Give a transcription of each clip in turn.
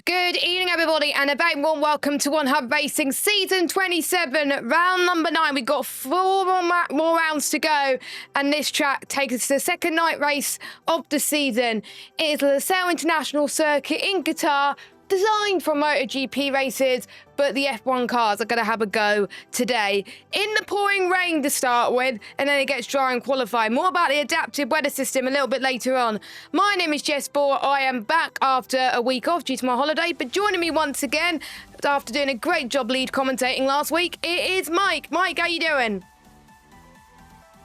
Good evening, everybody, and a very warm welcome to One Hub Racing Season 27, round number 9. We've got four more rounds to go, and this track takes us to the second night race of the season. It is the Losail International Circuit in Qatar, designed for MotoGP races, but the F1 cars are going to have a go today. In the pouring rain to start with, and then it gets dry and qualifying. More about the adaptive weather system a little bit later on. My name is GeForce. I am back after a week off due to my holiday, but joining me once again, after doing a great job lead commentating last week, it is Mike. Mike, how you doing?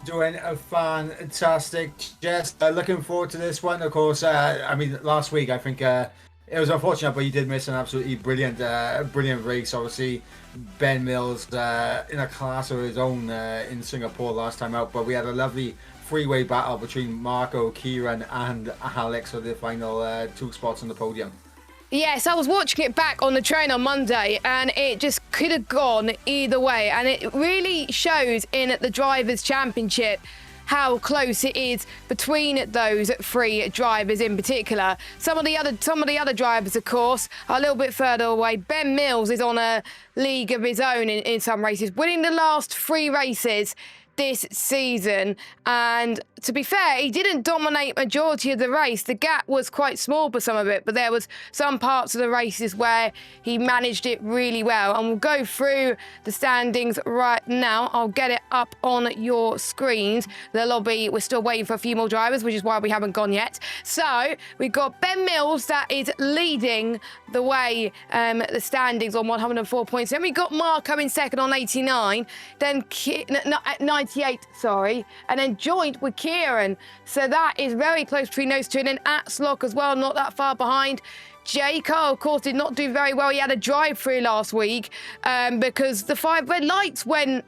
Doing a fantastic, Jess. Looking forward to this one, of course. I mean, last week, I think... it was unfortunate, but you did miss an absolutely brilliant race. Obviously, Ben Mills in a class of his own in Singapore last time out. But we had a lovely three-way battle between Marco, Kieran and Alex for the final 2 spots on the podium. Yes, I was watching it back on the train on Monday, and it just could have gone either way. And it really shows in the Drivers' Championship how close it is between those 3 drivers in particular. Some of the other drivers, of course, are a little bit further away. Ben Mills is on a league of his own in some races, winning the last 3 races this season. And to be fair, he didn't dominate majority of the race. The gap was quite small for some of it, but there was some parts of the races where he managed it really well. And we'll go through the standings right now. I'll get it up on your screens. The lobby, we're still waiting for a few more drivers, which is why we haven't gone yet. So we've got Ben Mills that is leading the way, the standings on 104 points. Then we got Marco in second on 89, then 98, sorry, and then joint with Kieran. So that is very close between those two. And then Atslock as well, not that far behind. Jaco, of course, did not do very well. He had a drive-through last week because the 5 red lights when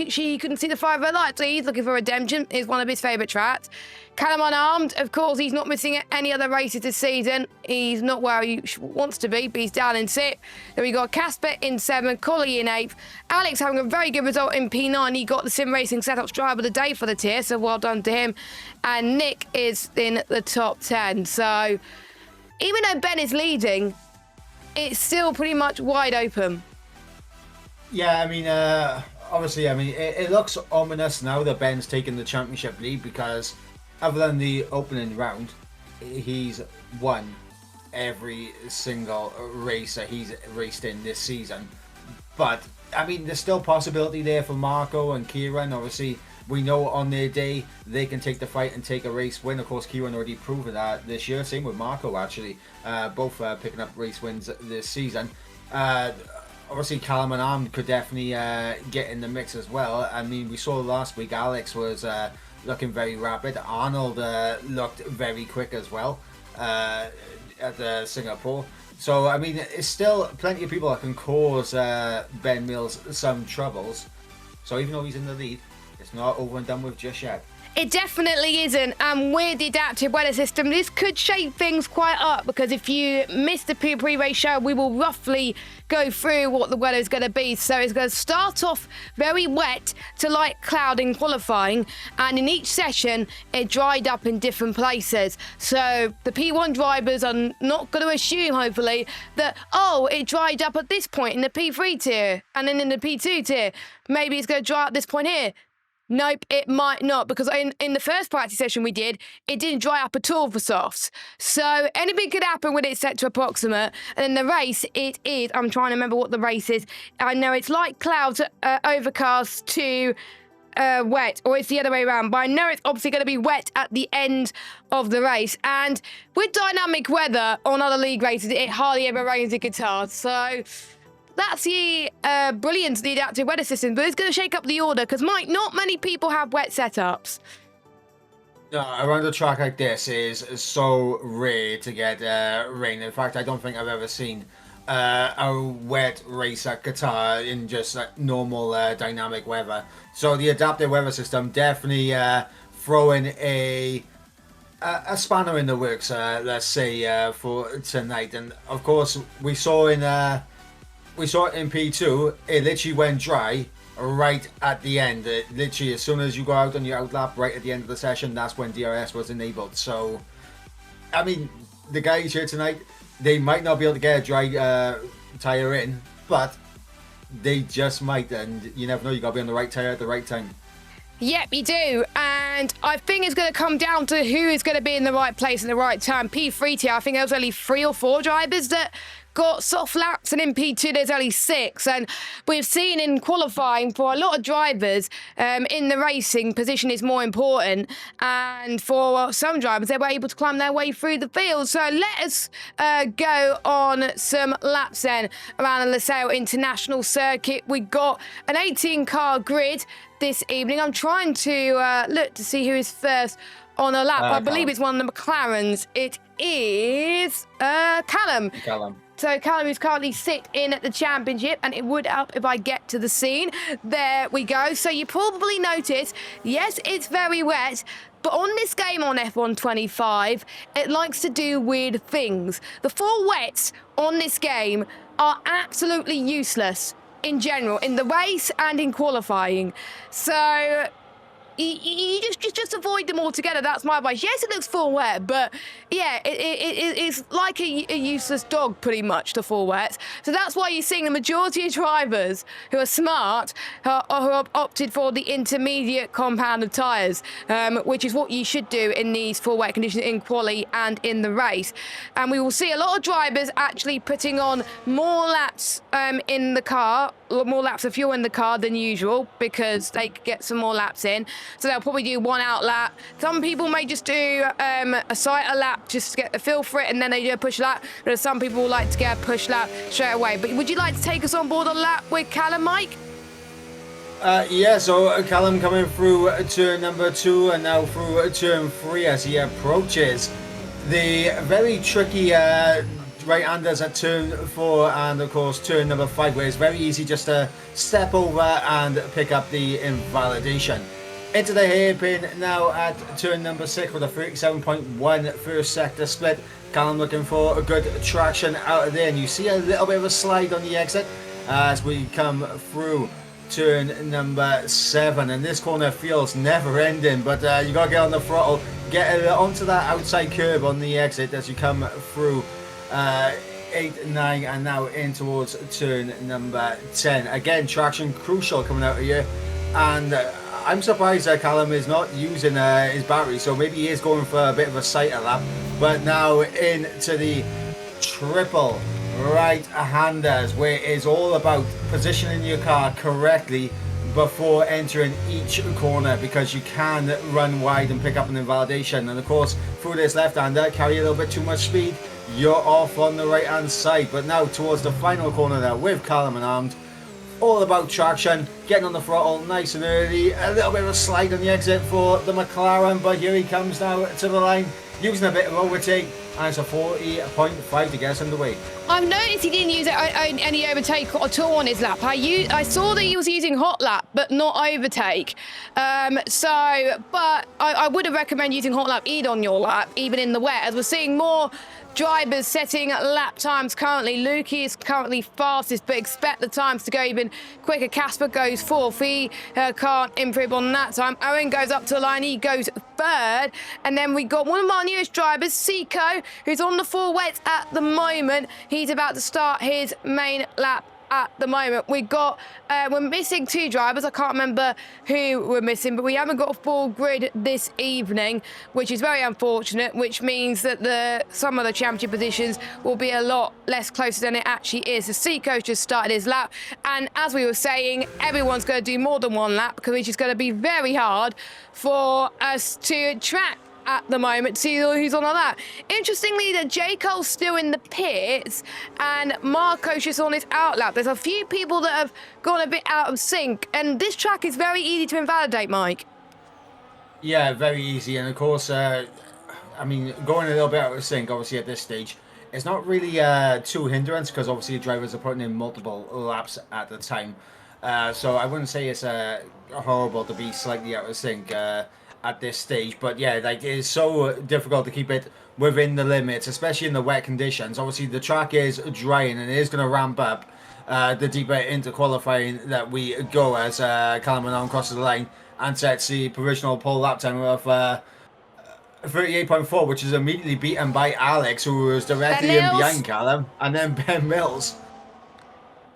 she couldn't see the 5 red lights. So he's looking for redemption. Is one of his favourite tracks. Callum Unarmed, of course, he's not missing any other races this season. He's not where he wants to be, but he's down in 6th. Then we got Casper in 7th, Collie in 8th. Alex having a very good result in P9. He got the Sim Racing Setups Driver of the Day for the tier, so well done to him. And Nick is in the top 10. So even though Ben is leading, it's still pretty much wide open. Yeah, I mean, obviously, I mean, it looks ominous now that Ben's taken the championship lead because other than the opening round, he's won every single race that he's raced in this season. But, I mean, there's still possibility there for Marco and Kieran. Obviously, we know on their day they can take the fight and take a race win. Of course, Kieran already proven that this year. Same with Marco, actually. Both picking up race wins this season. Obviously, Callum and Arm could definitely get in the mix as well. I mean, we saw last week Alex was looking very rapid. Arnold looked very quick as well at Singapore. So, I mean, it's still plenty of people that can cause Ben Mills some troubles. So, even though he's in the lead, it's not over and done with just yet. It definitely isn't. And with the adaptive weather system, this could shape things quite up because if you missed the pre-race show, we will roughly go through what the weather is going to be. So it's going to start off very wet to light cloud in qualifying. And in each session, it dried up in different places. So the P1 drivers are not going to assume, hopefully, that, oh, it dried up at this point in the P3 tier. And then in the P2 tier, maybe it's going to dry up this point here. Nope, it might not, because in the first practice session we did, it didn't dry up at all for softs. So anything could happen when it's set to approximate. And then the race, it is, I'm trying to remember what the race is. I know it's light clouds, overcast to wet, or it's the other way around. But I know it's obviously going to be wet at the end of the race. And with dynamic weather on other league races, it hardly ever rains in Qatar. So that's the brilliance of the adaptive weather system, but it's going to shake up the order because, Mike, not many people have wet setups. No, around a track like this is so rare to get rain. In fact, I don't think I've ever seen a wet race at Qatar in just like normal dynamic weather. So the adaptive weather system definitely throwing a spanner in the works, let's say, for tonight. And of course, we saw it in P2, it literally went dry right at the end. Literally, as soon as you go out on your outlap, right at the end of the session, that's when DRS was enabled. So, I mean, the guys here tonight, They might not be able to get a dry tyre in, but they just might, and you never know, you got to be on the right tyre at the right time. Yep, you do. And I think it's going to come down to who is going to be in the right place at the right time. P3 tier, I think there was only 3 or 4 drivers that got soft laps, and in P2 there's only 6. And we've seen in qualifying for a lot of drivers in the racing, position is more important. And for some drivers, they were able to climb their way through the field. So let us go on some laps then around the Losail International Circuit. We got an 18-car grid this evening. I'm trying to look to see who is first on a lap. I believe it's one of the McLarens. It is Callum. So Callum is currently sitting at the championship, and it would help if I get to the scene. There we go. So you probably notice, yes, it's very wet, but on this game on F1 25, it likes to do weird things. The 4 wets on this game are absolutely useless in general, in the race and in qualifying. So you just avoid them altogether. That's my advice. Yes, it looks full wet, but yeah, it's like a useless dog, pretty much, the full wet. So that's why you're seeing the majority of drivers who are smart who have opted for the intermediate compounded tyres, which is what you should do in these full wet conditions in quali and in the race. And we will see a lot of drivers actually putting on more laps in the car, more laps of fuel in the car than usual, because they could get some more laps in. So they'll probably do 1 out lap. Some people may just do a sighter lap just to get the feel for it, and then they do a push lap. But some people would like to get a push lap straight away. But would you like to take us on board a lap with Callum, Mike? Yeah, so Callum coming through turn number 2 and now through turn 3 as he approaches the very tricky right-handers at turn 4 and of course turn number 5, where it's very easy just to step over and pick up the invalidation. Into the hairpin now at turn number 6 with a 37.1 first sector split. Callum looking for a good traction out of there, and you see a little bit of a slide on the exit as we come through turn number 7, and this corner feels never ending, but you gotta get on the throttle, get onto that outside curb on the exit as you come through 8, 9 and now in towards turn number 10. Again, traction crucial coming out of here, and I'm surprised that Callum is not using his battery, so maybe he is going for a bit of a sighter lap. But now into the triple right-handers, where it's all about positioning your car correctly before entering each corner, because you can run wide and pick up an invalidation. And of course, through this left-hander, carry a little bit too much speed, you're off on the right-hand side. But now towards the final corner there with Callum and armed, all about traction, getting on the throttle nice and early, a little bit of a slide on the exit for the McLaren, but here he comes now to the line, using a bit of overtake, and it's a 40.5 to get us underway. I've noticed he didn't use any overtake at all on his lap. I saw that he was using hot lap, but not overtake. But I would have recommended using hot lap either on your lap, even in the wet, as we're seeing more drivers setting lap times currently. Lukey is currently fastest, but expect the times to go even quicker. Casper goes 4th. He can't improve on that time. Owen goes up to the line. He goes 3rd. And then we got one of our newest drivers, Seiko, who's on the 4 wets at the moment. He's about to start his main lap at the moment. We're missing 2 drivers. I can't remember who we're missing, but we haven't got a full grid this evening, which is very unfortunate, which means that some of the championship positions will be a lot less closer than it actually is. The Seacoast just started his lap, and as we were saying, everyone's going to do more than 1 lap, because it's just going to be very hard for us to track at the moment, see who's on that. Interestingly, that J. Cole's still in the pits and Marco's just on his outlap. There's a few people that have gone a bit out of sync, and this track is very easy to invalidate, Mike. Yeah, very easy, and of course, I mean, going a little bit out of sync, obviously at this stage, it's not really too hindrance, because obviously the drivers are putting in multiple laps at the time. So I wouldn't say it's horrible to be slightly out of sync at this stage, but yeah, like, it's so difficult to keep it within the limits, especially in the wet conditions. Obviously the track is drying, and it is going to ramp up the deeper into qualifying that we go, as Callum crosses the line and sets the provisional pole lap time of 38.4, which is immediately beaten by Alex, who was directly in behind Callum, and then Ben Mills.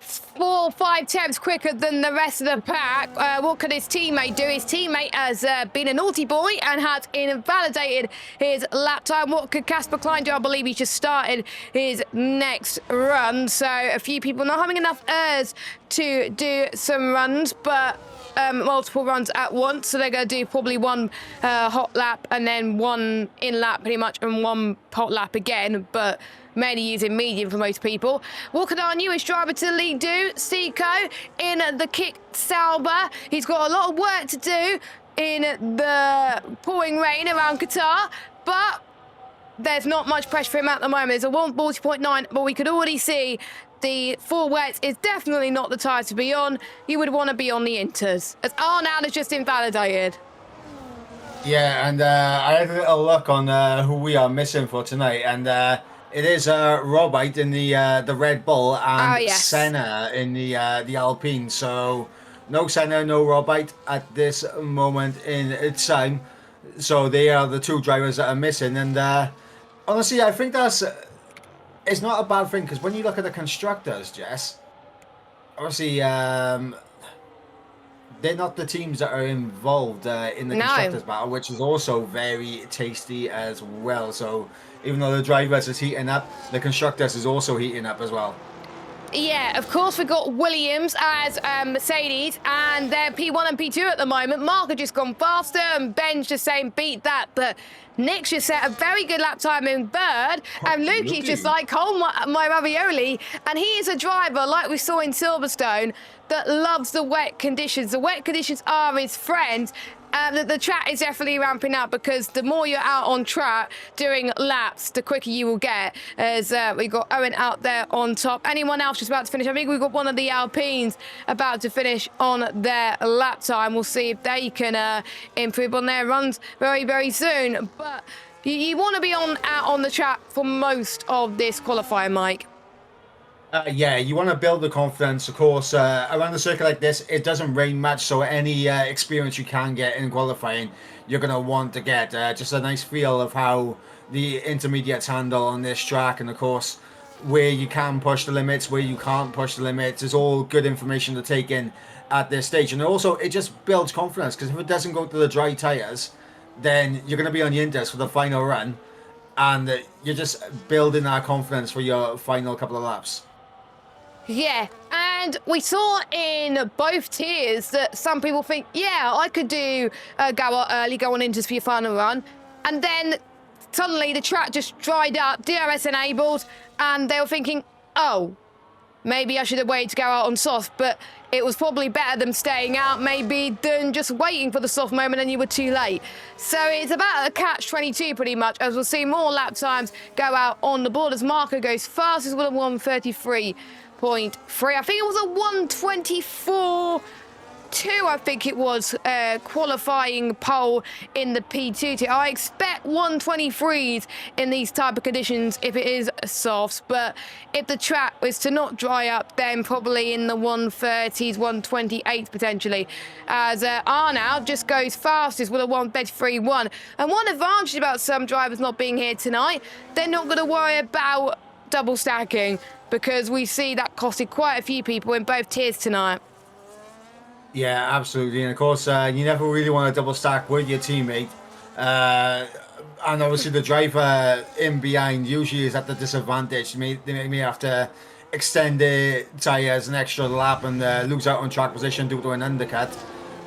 4 or 5 tenths quicker than the rest of the pack. What could his teammate do? His teammate has been a naughty boy and has invalidated his lap time. What could Casper Klein do? I believe he just started his next run. So a few people not having enough airs to do some runs, but multiple runs at once. So they're going to do probably one hot lap and then one in lap pretty much and one hot lap again. But mainly using medium for most people. What could our newest driver to the league do? Seiko in the kick Sauber. He's got a lot of work to do in the pouring rain around Qatar, but there's not much pressure for him at the moment. There's a 140.9, but we could already see the 4 wets is definitely not the tyre to be on. You would want to be on the inters, as Arnold is just invalidated. Yeah, and I had a little look on who we are missing for tonight, and it is Robite in the Red Bull and Senna in the Alpine. So no Senna, no Robite at this moment in time. So they are the 2 drivers that are missing. And honestly, I think it's not a bad thing, because when you look at the constructors, Jess, obviously they're not the teams that are involved in the constructors battle, which is also very tasty as well. So even though the drivers is heating up, the constructors is also heating up as well. Yeah, of course we've got Williams as Mercedes, and they're P1 and P2 at the moment. Mark had just gone faster, and Ben's just saying beat that, but Nick's just set a very good lap time in third, and Lukey's just like, hold my ravioli, and he is a driver, like we saw in Silverstone, that loves the wet conditions. The wet conditions are his friend. The track is definitely ramping up, because the more you're out on track during laps, the quicker you will get. As we got Owen out there on top. Anyone else just about to finish? I think we've got one of the Alpines about to finish on their lap time. We'll see if they can improve on their runs very, very soon. But you want to be out on the track for most of this qualifying, Mike. Yeah, you want to build the confidence. Of course, around a circuit like this, it doesn't rain much, so any experience you can get in qualifying, you're going to want to get. Just a nice feel of how the intermediates handle on this track, and of course, where you can push the limits, where you can't push the limits, is all good information to take in at this stage. And also, it just builds confidence, because if it doesn't go to the dry tyres, then you're going to be on the inters for the final run, and you're just building that confidence for your final couple of laps. Yeah, and we saw in both tiers that some people think, yeah, I could do go out early, go on inters for your final run, and then suddenly the track just dried up, DRS enabled, and they were thinking, oh, maybe I should have waited to go out on soft, but it was probably better than staying out maybe than just waiting for the soft moment and you were too late. So it's about a catch-22 pretty much, as we'll see more lap times go out on the board as Marco goes fastest with a 1:33.3. I think it was a 1:24.2, I think it was, qualifying pole in the P2 tier. I expect 1:23s in these type of conditions if it is softs, but if the track was to not dry up, then probably in the 1:30s, 1:28s potentially, as Arnaud just goes fastest with a 1:33.1. And one advantage about some drivers not being here tonight, they're not going to worry about double stacking, because we see that costed quite a few people in both tiers tonight. Yeah, absolutely. And of course, you never really want to double stack with your teammate. And obviously the driver in behind usually is at the disadvantage. They may have to extend their tyres an extra lap and lose out on track position due to an undercut.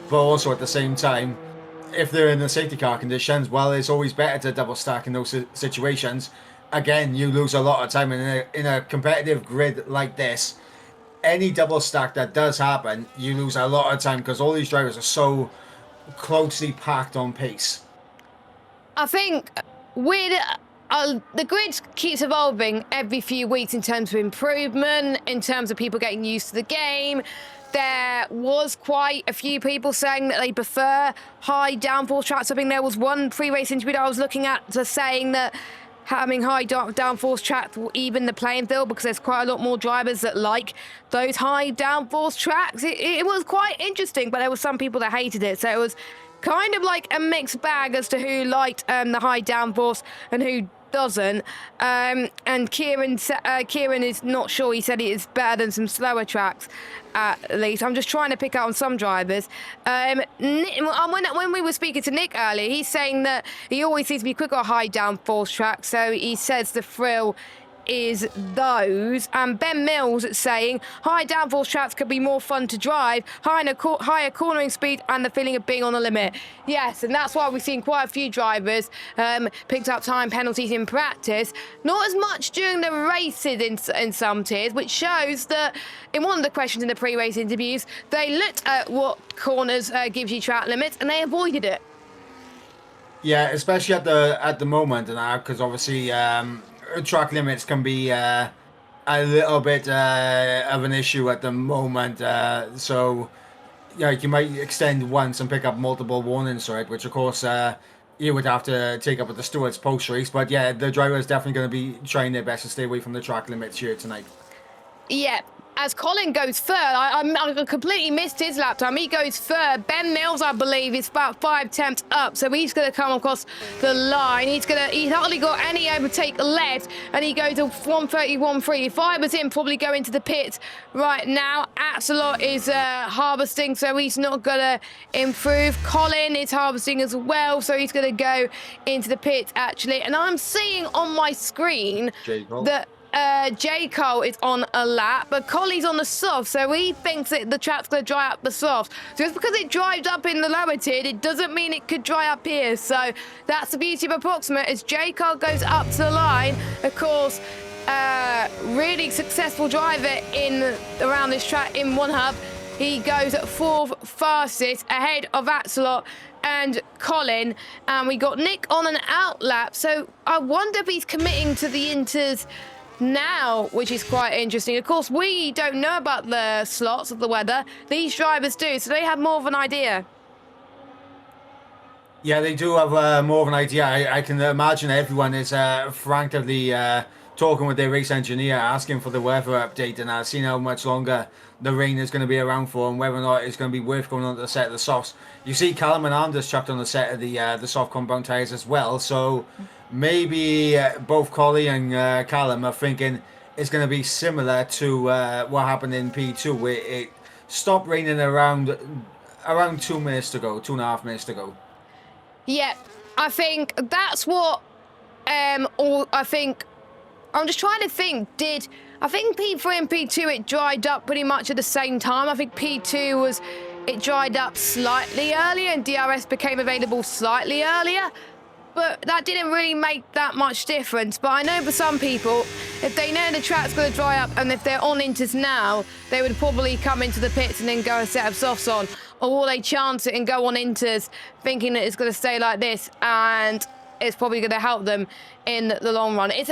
But also at the same time, if they're in the safety car conditions, well, it's always better to double stack in those situations. Again, you lose a lot of time in a competitive grid like this. Any double stack that does happen, you lose a lot of time, because all these drivers are so closely packed on pace. I think with the grid keeps evolving every few weeks in terms of improvement, in terms of people getting used to the game. There was quite a few people saying that they prefer high downforce tracks. I think there was one pre-race interview that I was looking at saying that having high downforce tracks will even the playing field, because there's quite a lot more drivers that like those high downforce tracks. It was quite interesting, but there were some people that hated it. So it was kind of like a mixed bag as to who liked the high downforce and who doesn't. And Kieran is not sure. He said it is better than some slower tracks, at least. I'm just trying to pick out on some drivers. When we were speaking to Nick earlier, he's saying that he always seems to be quicker on high downforce tracks, so he says the thrill is those. And Ben Mills saying high downforce tracks could be more fun to drive, higher cornering speed and the feeling of being on the limit. Yes, and that's why we've seen quite a few drivers picked up time penalties in practice, not as much during the races in some tiers, which shows that in one of the questions in the pre-race interviews, they looked at what corners gives you track limits and they avoided it. Yeah, especially at the moment, and because obviously track limits can be a little bit of an issue at the moment. So yeah, you might extend once and pick up multiple warnings for it, which of course you would have to take up at the stewards post race. But yeah, the driver is definitely going to be trying their best to stay away from the track limits here tonight. Yeah. As Colin goes third, I completely missed his lap time. He goes third. Ben Mills, I believe, is about 5 tenths up, so he's going to come across the line. He's hardly got any overtake left, and he goes to 1:31.3. If I was him, probably go into the pits right now. Axelot is harvesting, so he's not going to improve. Colin is harvesting as well, so he's going to go into the pits, actually. And I'm seeing on my screen that J. Cole is on a lap, but Collie's on the soft, so he thinks that the track's going to dry up the soft. Just because it dried up in the lower tier, it doesn't mean it could dry up here. So that's the beauty of approximate. As J. Cole goes up to the line, of course, really successful driver around this track in one hub. He goes at 4th fastest, ahead of Axelot and Colin. And we got Nick on an out lap, so I wonder if he's committing to the inters now, which is quite interesting. Of course, we don't know about the slots of the weather. These drivers do, so they have more of an idea. Yeah, they do have more of an idea. I can imagine everyone is frantically talking with their race engineer, asking for the weather update and seeing how much longer the rain is going to be around for and whether or not it's going to be worth going on to the set of the softs. You see Callum and Anders chucked on the set of the soft compound tyres as well, so maybe both Collie and Callum are thinking it's going to be similar to what happened in P2, where it stopped raining around 2 minutes to go, 2.5 minutes to go. Yeah, I think that's what, or I think, I'm just trying to think, I think P3 and P2, it dried up pretty much at the same time. I think P2 it dried up slightly earlier and DRS became available slightly earlier. But that didn't really make that much difference. But I know for some people, if they know the track's going to dry up and if they're on inters now, they would probably come into the pits and then go a set of softs on. Or will they chance it and go on inters thinking that it's going to stay like this and it's probably going to help them in the long run. It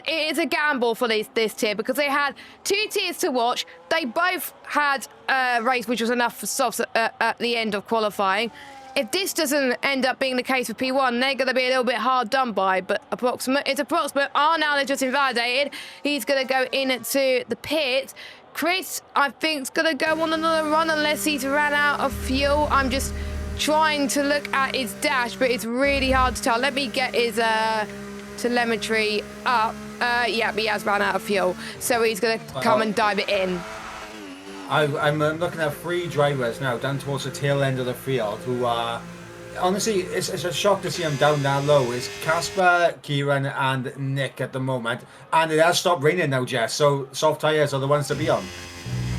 is a gamble for this tier because they had 2 tiers to watch. They both had a race which was enough for softs at the end of qualifying. If this doesn't end up being the case for P1, they're going to be a little bit hard done by, but it's approximate. Now they're just invalidated. He's going to go into the pit. Chris, I think, is going to go on another run unless he's ran out of fuel. I'm just trying to look at his dash, but it's really hard to tell. Let me get his telemetry up. Yeah, he has run out of fuel, so he's going to come and dive it in. I'm looking at 3 drivers now down towards the tail end of the field who are, honestly, it's a shock to see them down that low. It's Casper, Kieran and Nick at the moment. And it has stopped raining now, Jess, so soft tyres are the ones to be on.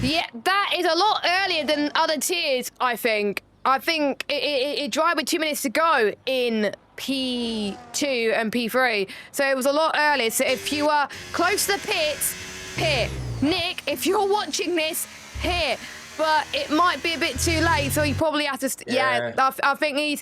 Yeah, that is a lot earlier than other tiers, I think. I think it dried with 2 minutes to go in P2 and P3. So it was a lot earlier. So if you are close to the pits, pit. Nick, if you're watching this, here, but it might be a bit too late, so he probably has to. I think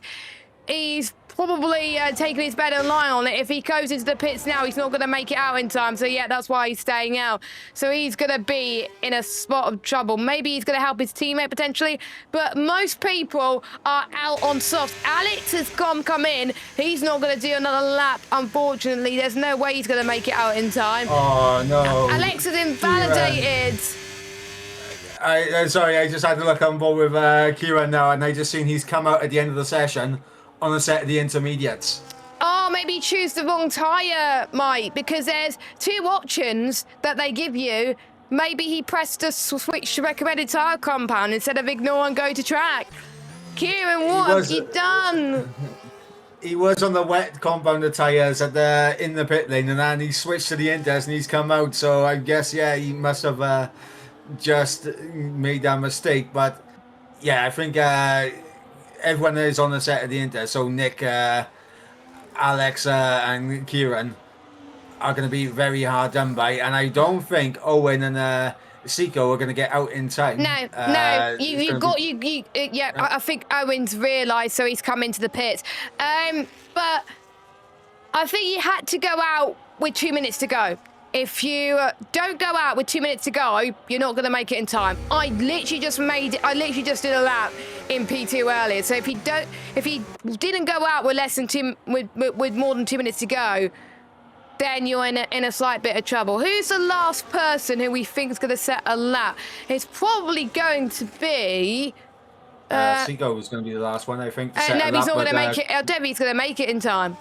he's probably taking his bet and lying on it. If he goes into the pits now, he's not going to make it out in time. So yeah, that's why he's staying out. So he's going to be in a spot of trouble. Maybe he's going to help his teammate potentially, but most people are out on softs. Alex has come in. He's not going to do another lap. Unfortunately, there's no way he's going to make it out in time. Oh no! Alex is invalidated. Sorry, I just had to look on board with Kieran now, and I just seen he's come out at the end of the session on the set of the intermediates. Oh, maybe you choose the wrong tyre, Mike, because there's 2 options that they give you. Maybe he pressed a switch to recommended tyre compound instead of ignore and go to track. Kieran, what have you done? He was on the wet compounded tyres in the pit lane, and then he switched to the inters and he's come out. So I guess, yeah, he must have just made that mistake. But yeah, I think everyone is on the set of the inters. So Nick, Alex, and Kieran are going to be very hard done by. And I don't think Owen and Seiko are going to get out in time. No, I think Owen's realised, so he's come into the pits. But I think you had to go out with 2 minutes to go. If you don't go out with 2 minutes to go, you're not going to make it in time. I literally just did a lap in P2 earlier. So if he didn't go out with with more than 2 minutes to go, then you're in a slight bit of trouble. Who's the last person who we think is going to set a lap? It's probably going to be... Seago was going to be the last one, I think. No, he's not going to make it. I don't think he's going to make it in time.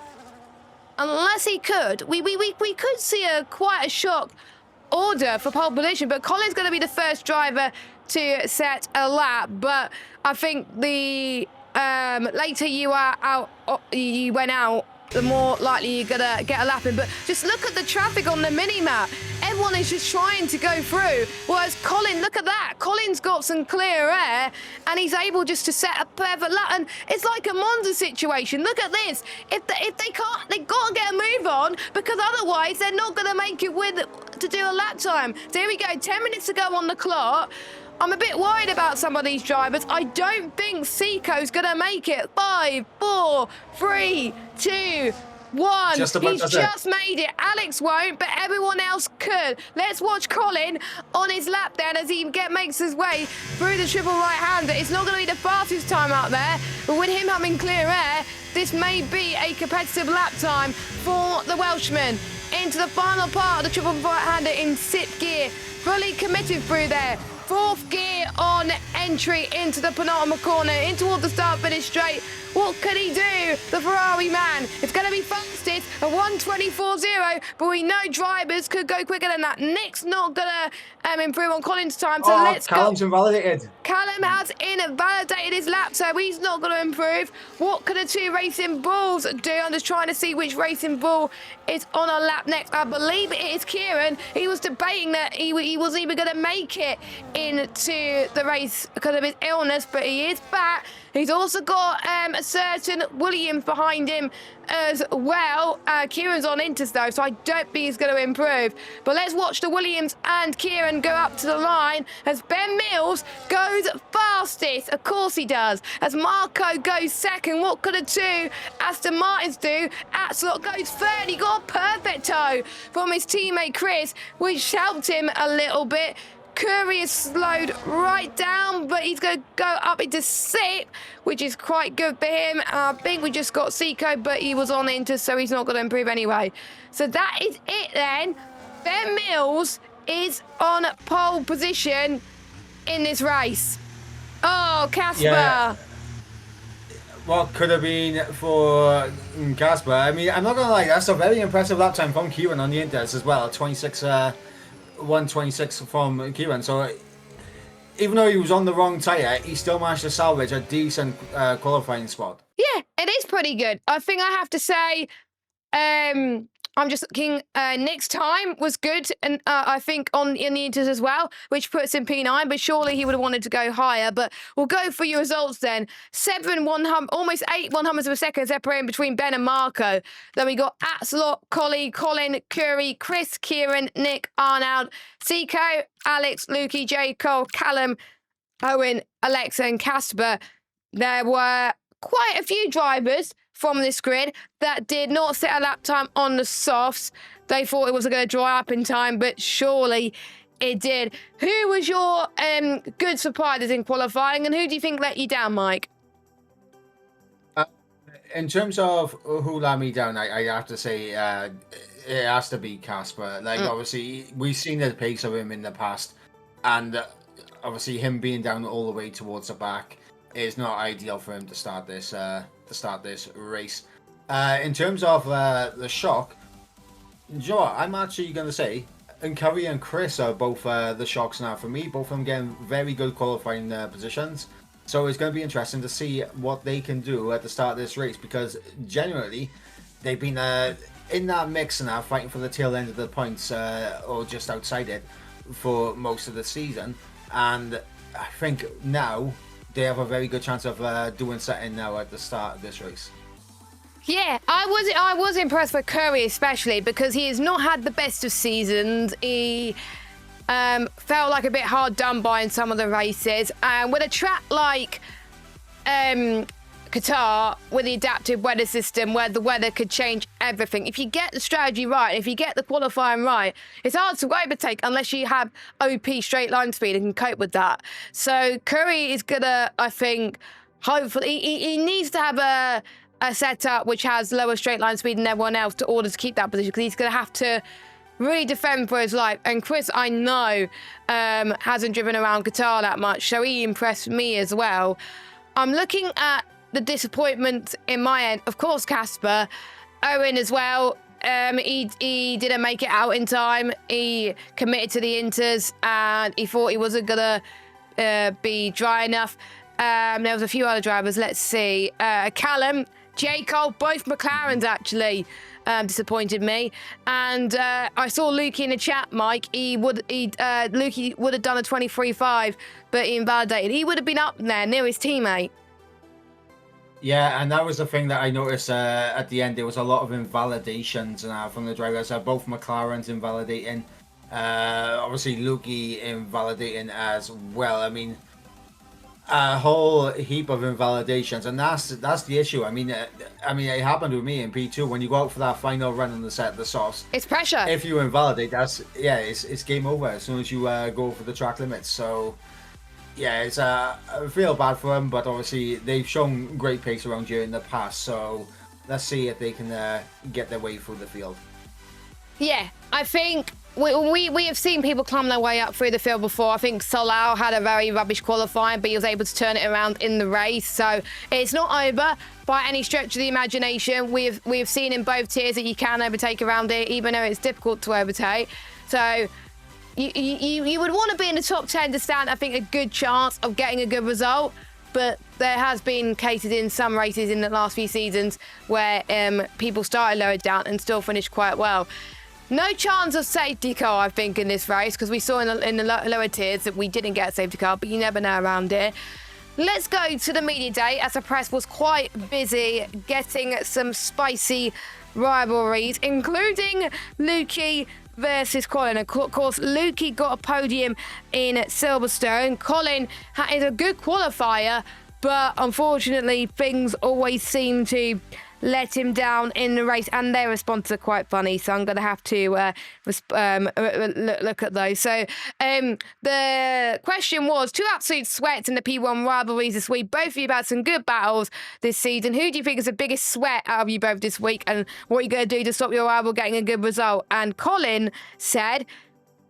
Unless he could. We could see quite a shock order for pole position, but Colin's going to be the first driver to set a lap. But I think the later you went out, the more likely you're gonna get a lap in. But just look at the traffic on the mini-map. Everyone is just trying to go through. Whereas Colin, look at that. Colin's got some clear air and he's able just to set a perfect lap. And it's like a Monza situation. Look at this. If they can't, they've got to get a move on, because otherwise they're not gonna make it to do a lap time. So here we go, 10 minutes to go on the clock. I'm a bit worried about some of these drivers. I don't think Seiko's going to make it. 5, 4, 3, 2, 1. He's just made it. Alex won't, but everyone else could. Let's watch Colin on his lap then as he makes his way through the triple right-hander. It's not going to be the fastest time out there, but with him having clear air, this may be a competitive lap time for the Welshman. Into the final part of the triple right-hander in 6th gear. Fully committed through there. 4th gear on entry into the penultimate corner, in toward the start-finish straight. What can he do? The Ferrari man. It's going to be fastest, a 1:24.0, but we know drivers could go quicker than that. Nick's not going to improve on Colin's time, so let's go. Callum's invalidated. Callum has invalidated his lap, so he's not going to improve. What can the 2 Racing Bulls do? I'm just trying to see which Racing Bull is on a lap next. I believe it is Kieran. He was debating that he wasn't even going to make it into the race because of his illness, but he is back. He's also got a certain Williams behind him as well. Kieran's on Inters though, so I don't think he's going to improve. But let's watch the Williams and Kieran go up to the line as Ben Mills goes fastest. Of course he does. As Marco goes second. What could the 2 Aston Martins do? Atslot goes third. He got a perfect toe from his teammate Chris, which helped him a little bit. Curry is slowed right down, but he's going to go up into 6th, which is quite good for him. I think we just got Seiko, but he was on Inter, so he's not going to improve anyway. So that is it then. Ben Mills is on pole position in this race. Oh, Casper. Yeah. What could have been for Casper? I mean, I'm not going to lie, that's a very impressive lap time from Kieran on the Inters as well. 1:26 from Kieran. So even though he was on the wrong tyre, he still managed to salvage a decent qualifying spot. Yeah, it is pretty good. I think I have to say, I'm just looking, Nick's time was good, and I think in the Inters as well, which puts him P9, but surely he would have wanted to go higher. But we'll go for your results then. almost 8 100ths of a second separating between Ben and Marco. Then we got Atslot, Collie, Colin, Curry, Chris, Kieran, Nick, Arnold, Seiko, Alex, Lukey, J, Cole, Callum, Owen, Alexa, and Casper. There were quite a few drivers from this grid that did not set a lap time on the softs. They thought it was going to dry up in time, but surely it did. Who was your good surprises in qualifying, and who do you think let you down, Mike? In terms of who let me down, I have to say it has to be Casper. Like, obviously, we've seen the pace of him in the past, and obviously him being down all the way towards the back is not ideal for him to start this race. In terms of the shock, Joe, I'm actually going to say, and Curry and Chris are both the shocks now for me. Both of them getting very good qualifying positions. So it's going to be interesting to see what they can do at the start of this race, because generally they've been in that mix now, fighting for the tail end of the points or just outside it for most of the season. And I think now they have a very good chance of doing something now at the start of this race. Yeah, I was impressed with Curry especially, because he has not had the best of seasons. He felt like a bit hard done by in some of the races. And with a track like Qatar, with the adaptive weather system where the weather could change everything, if you get the strategy right, if you get the qualifying right, it's hard to overtake unless you have OP straight line speed and can cope with that. So Curry is gonna, I think, hopefully, he needs to have a setup which has lower straight line speed than everyone else in order to keep that position, because he's going to have to really defend for his life. And Chris, I know, hasn't driven around Qatar that much, so he impressed me as well. I'm looking at the disappointment in my end. Of course, Casper. Owen as well. He didn't make it out in time. He committed to the inters and he thought he wasn't going to be dry enough. There was a few other drivers. Let's see. Callum, J. Cole, both McLarens actually disappointed me. And I saw Lukey in the chat, Mike. Lukey would have done a 23.5, but he invalidated. He would have been up there near his teammate. Yeah, and that was the thing that I noticed at the end. There was a lot of invalidations from the drivers. Both McLarens invalidating. Obviously, Lukey invalidating as well. I mean, a whole heap of invalidations, and that's the issue. I mean, it happened with me in P2 when you go out for that final run on the softs. It's pressure. If you invalidate, it's game over as soon as you go for the track limits. So yeah, it's I feel bad for them, but obviously they've shown great pace around here in the past. So let's see if they can get their way through the field. Yeah, I think we have seen people climb their way up through the field before. I think Solau had a very rubbish qualifying, but he was able to turn it around in the race. So it's not over by any stretch of the imagination. We've seen in both tiers that you can overtake around it, even though it's difficult to overtake. So you would want to be in the top 10 to stand, I think, a good chance of getting a good result. But there has been cases in some races in the last few seasons where people started lower down and still finished quite well. No chance of safety car, I think, in this race, because we saw in the lower tiers that we didn't get a safety car, but you never know around here. Let's go to the media day, as the press was quite busy getting some spicy rivalries, including Lukey versus Colin. Of course, Lukey got a podium in Silverstone. Colin is a good qualifier, but unfortunately, things always seem to let him down in the race, and their responses are quite funny, so I'm going to have to look at those. So the question was, two absolute sweats in the P1 rivalries this week. Both of you have had some good battles this season. Who do you think is the biggest sweat out of you both this week, and what are you going to do to stop your rival getting a good result? And Colin said,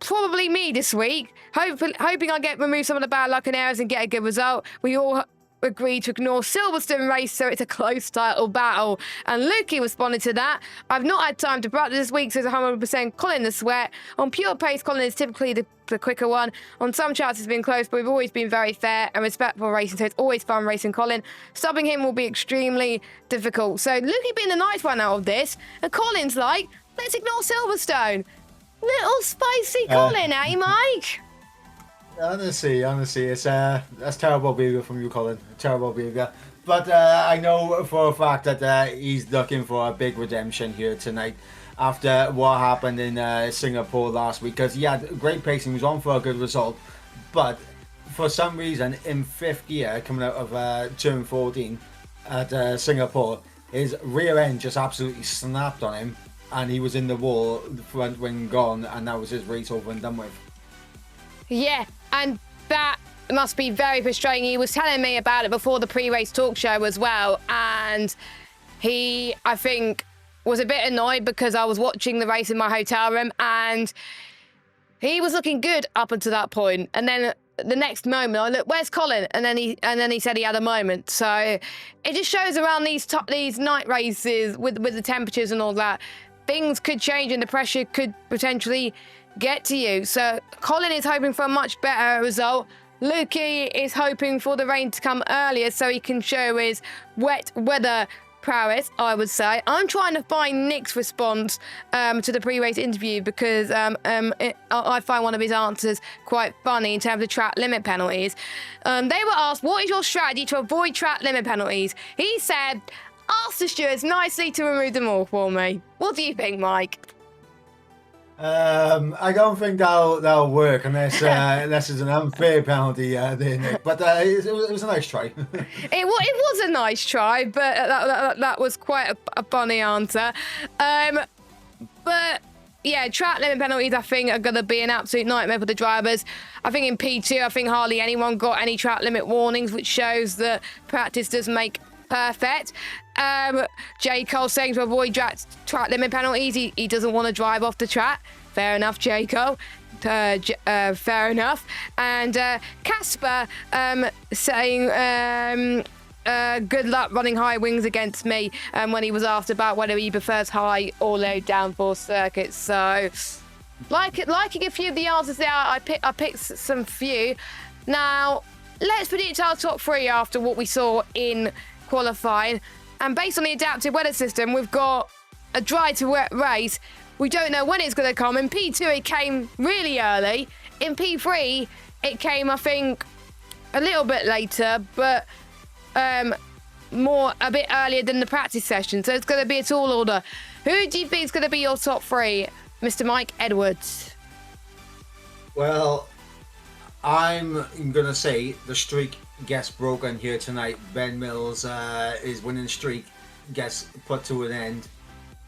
probably me this week, hoping I get remove some of the bad luck and errors and get a good result. We all agreed to ignore Silverstone race, so it's a close title battle. And Lukey responded to that. I've not had time to practice this week, so it's 100% Colin the sweat. On pure pace, Colin is typically the quicker one. On some charts it's been close, but we've always been very fair and respectful racing, so it's always fun racing Colin. Stopping him will be extremely difficult. So Lukey being the nice one out of this, and Colin's like, let's ignore Silverstone. Little spicy Colin, eh, Mike? Honestly, it's that's terrible behaviour from you, Colin. Terrible behaviour. But I know for a fact that he's looking for a big redemption here tonight after what happened in Singapore last week. Because he had great pacing, he was on for a good result, but for some reason in fifth gear coming out of turn 14 at Singapore, his rear end just absolutely snapped on him, and he was in the wall, the front wing gone, and that was his race over and done with. Yeah, and that must be very frustrating. He was telling me about it before the pre-race talk show as well, and he, I think, was a bit annoyed because I was watching the race in my hotel room, and he was looking good up until that point. And then the next moment, I looked, where's Colin? And then he said he had a moment. So it just shows around these night races with the temperatures and all that, things could change and the pressure could potentially get to you. So Colin is hoping for a much better result. Lukey is hoping for the rain to come earlier so he can show his wet weather prowess, I would say. I'm trying to find Nick's response to the pre-race interview because I find one of his answers quite funny in terms of track limit penalties. They were asked, what is your strategy to avoid track limit penalties? He said, ask the stewards nicely to remove them all for me. What do you think, Mike? I don't think that'll work unless it's an unfair penalty there, Nick. But it was a nice try. It was a nice try, but that was quite a funny answer. But yeah, track limit penalties I think are going to be an absolute nightmare for the drivers. I think in P2, I think hardly anyone got any track limit warnings, which shows that practice does make perfect. J. Cole saying to avoid track limit penalties, he doesn't want to drive off the track. Fair enough, J. Cole. Fair enough. And Casper saying good luck running high wings against me when he was asked about whether he prefers high or low downforce circuits. So liking a few of the answers there, I picked some few. Now let's predict our top three after what we saw in qualifying. And based on the adaptive weather system, we've got a dry to wet race. We don't know when it's going to come. In P2, it came really early. In P3, it came, I think, a little bit later, but a bit earlier than the practice session. So it's going to be a tall order. Who do you think is going to be your top three, Mr. Mike Edwards? Well, I'm going to say the streak gets broken here tonight. Ben Mills' is winning streak gets put to an end.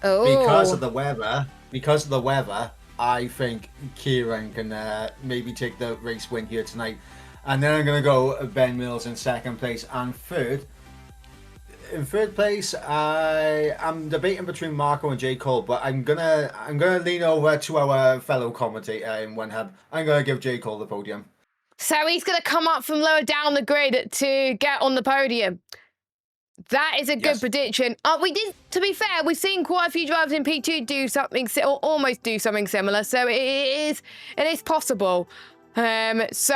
Oh. Because of the weather, I think Kieran can maybe take the race win here tonight. And then I'm going to go Ben Mills in second place. And third, in third place, I'm debating between Marco and J. Cole, but I'm gonna lean over to our fellow commentator in One Hub. I'm gonna give J. Cole the podium. So he's going to come up from lower down the grid to get on the podium. That is a good prediction. We did, to be fair, we've seen quite a few drivers in P2 do something, or almost do something similar. So it is possible. So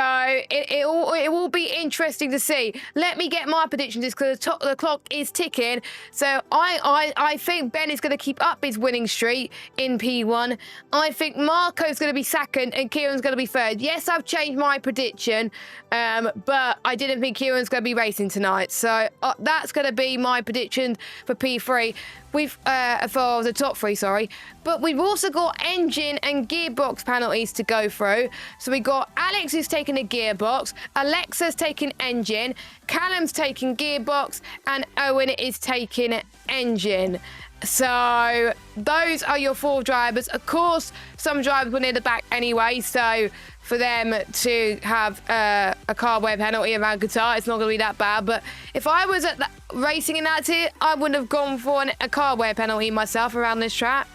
it will be interesting to see. Let me get my predictions because the clock is ticking. So I think Ben is going to keep up his winning streak in P1. I think Marco's going to be second and Kieran's going to be third. Yes, I've changed my prediction, but I didn't think Kieran's going to be racing tonight. So that's going to be my prediction for P3. For the top three, sorry. But we've also got engine and gearbox penalties to go through. So we got Alex who's taking a gearbox, Alexa's taking engine, Callum's taking gearbox, and Owen is taking engine. So those are your four drivers. Of course, some drivers were near the back anyway, so for them to have a carway penalty around Qatar, it's not going to be that bad. But if I was at racing in that tier, I wouldn't have gone for a carway penalty myself around this track.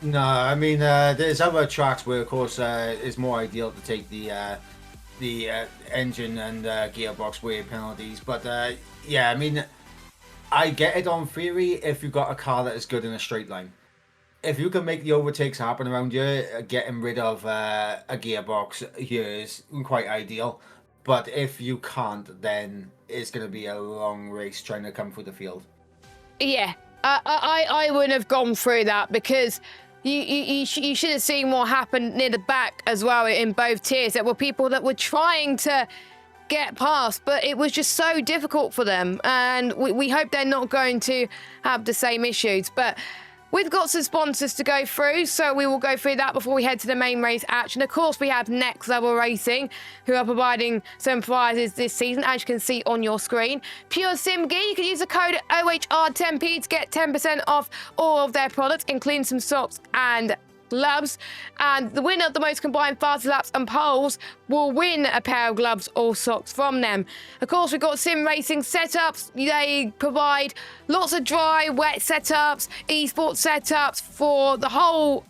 No, I mean, there's other tracks where, of course, it's more ideal to take the engine and gearbox wear penalties. But yeah, I mean, I get it on theory if you've got a car that is good in a straight line. If you can make the overtakes happen around you, getting rid of a gearbox here is quite ideal. But if you can't, then it's going to be a long race trying to come through the field. Yeah, I wouldn't have gone through that because you should have seen what happened near the back as well in both tiers. There were people that were trying to get past, but it was just so difficult for them. And we hope they're not going to have the same issues. But we've got some sponsors to go through, so we will go through that before we head to the main race action. Of course, we have Next Level Racing, who are providing some prizes this season, as you can see on your screen. Pure Sim Gear, you can use the code OHR10P to get 10% off all of their products, including some socks and gloves. And the winner of the most combined fastest laps and poles will win a pair of gloves or socks from them. Of course, we've got sim racing setups. They provide lots of dry, wet setups, esports setups for the whole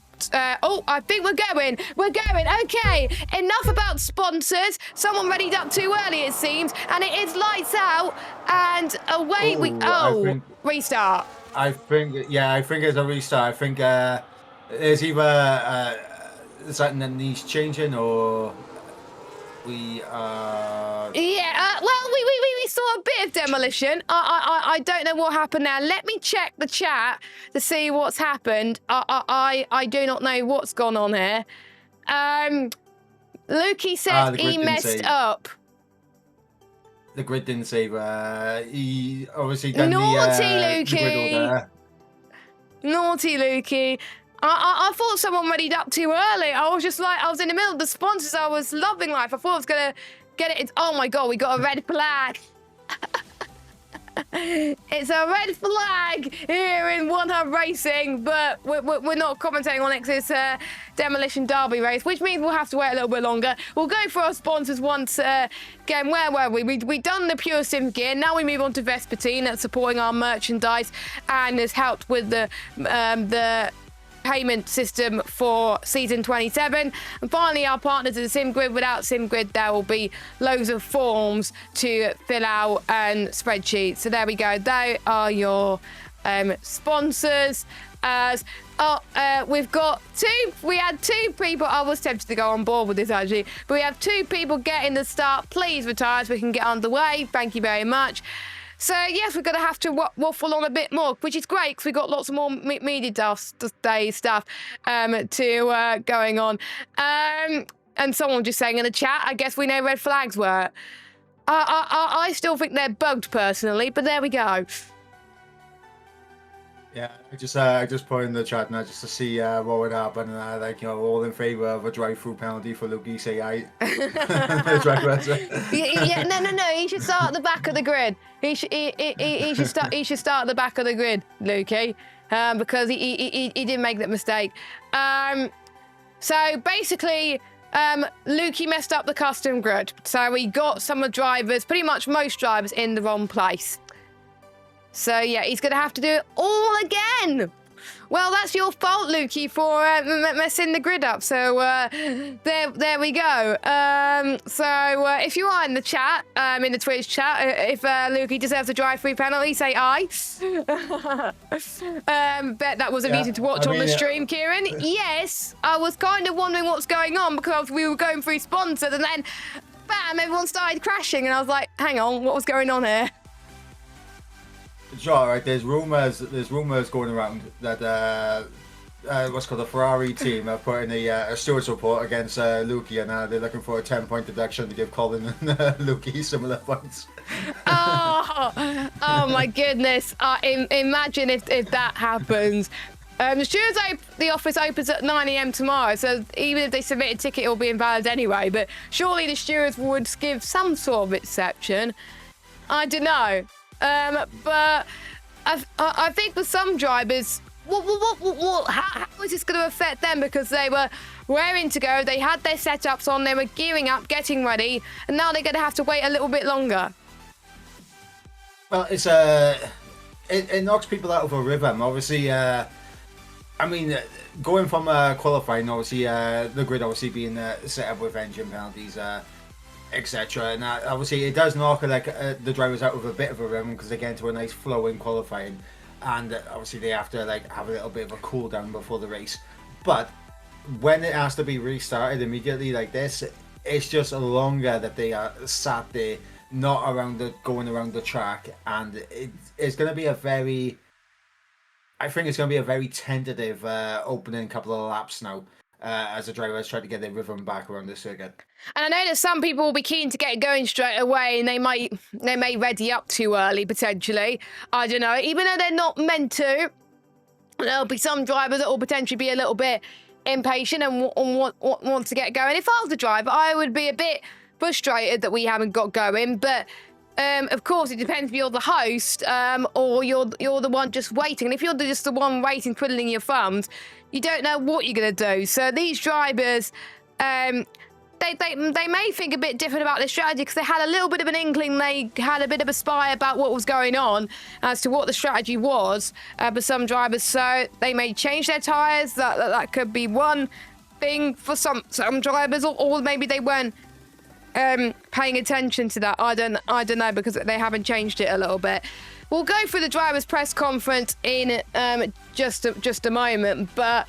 Oh, I think we're going. Okay, enough about sponsors. Someone readied up too early, it seems, and it is lights out, and away we... Oh, restart. I think it's a restart. I think there's either something that needs changing, or we Yeah, well, we saw a bit of demolition. I don't know what happened now. Let me check the chat to see what's happened. I do not know what's gone on here. Lukey said he messed up. The grid didn't save. He obviously done Naughty the grid order. Naughty Lukey. I thought someone readied up too early. I was just like, I was in the middle of the sponsors. I was loving life. I thought I was going to get it. Oh my God, we got a red flag. It's a red flag here in One Hub Racing, but we're not commentating on X's Demolition Derby race, which means we'll have to wait a little bit longer. We'll go for our sponsors once again. Where were we? We done the Pure Sim gear. Now we move on to Vespertine, that's supporting our merchandise and has helped with the payment system for season 27. And finally, our partners at SimGrid. Without SimGrid, there will be loads of forms to fill out and spreadsheets. So there we go. They are your sponsors. We've got we had two people. I was tempted to go on board with this actually, but we have two people getting the start. Please retire so we can get underway. Thank you very much. So, yes, we're going to have to waffle on a bit more, which is great because we've got lots of more media day stuff going on. And someone just saying in the chat, I guess we know red flags were. I still think they're bugged personally, but there we go. Yeah, I just put in the chat now just to see what would happen. All in favour of a drive-through penalty for Lukey. Say aye. No. He should start at the back of the grid. He should start at the back of the grid, Lukey, because he did make that mistake. So basically, Lukey messed up the custom grid. So we got some of the drivers, pretty much most drivers, in the wrong place. So, yeah, he's going to have to do it all again. Well, that's your fault, Lukey, for messing the grid up. So, there we go. If you are in the chat, in the Twitch chat, if Lukey deserves a drive-through penalty, say aye. Bet that was amusing to watch on the stream, Kieran. Yes, I was kind of wondering what's going on because we were going through sponsors and then, bam, everyone started crashing. And I was like, hang on, what was going on here? Sure, right. There's rumors going around that what's called the Ferrari team have put in a stewards report against Lukey, and they're looking for a 10-point deduction to give Colin and Lukey similar points. Oh my goodness! Imagine if that happens. The stewards the office opens at 9 AM tomorrow, so even if they submit a ticket, it'll be invalid anyway. But surely the stewards would give some sort of exception. I don't know. But I think for some drivers, how is this going to affect them? Because they were raring to go, they had their setups on, they were gearing up, getting ready, and now they're going to have to wait a little bit longer. Well, it's it knocks people out of a rhythm. Obviously, going from qualifying, obviously, the grid obviously being set up with engine penalties, etc. And obviously it does knock the drivers out of a bit of a rhythm because they get into a nice flow in qualifying, and obviously they have to have a little bit of a cool down before the race. But when it has to be restarted immediately like this, it's just longer that they are sat there, not going around the track, and it's going to be I think it's going to be a very tentative opening couple of laps now. As the drivers try to get their rhythm back around the circuit. And I know that some people will be keen to get going straight away, and they may ready up too early potentially. I don't know. Even though they're not meant to, there'll be some drivers that will potentially be a little bit impatient and want to get going. If I was the driver, I would be a bit frustrated that we haven't got going, but. Of course, it depends if you're the host or you're the one just waiting. And if you're just the one waiting, twiddling your thumbs, you don't know what you're going to do. So these drivers they may think a bit different about their strategy because they had a little bit of an inkling, they had a bit of a spy about what was going on as to what the strategy was for some drivers. So they may change their tyres. That could be one thing for some drivers, or maybe they weren't paying attention to that. I don't know, because they haven't changed it a little bit. We'll go through the drivers' press conference in just a moment, but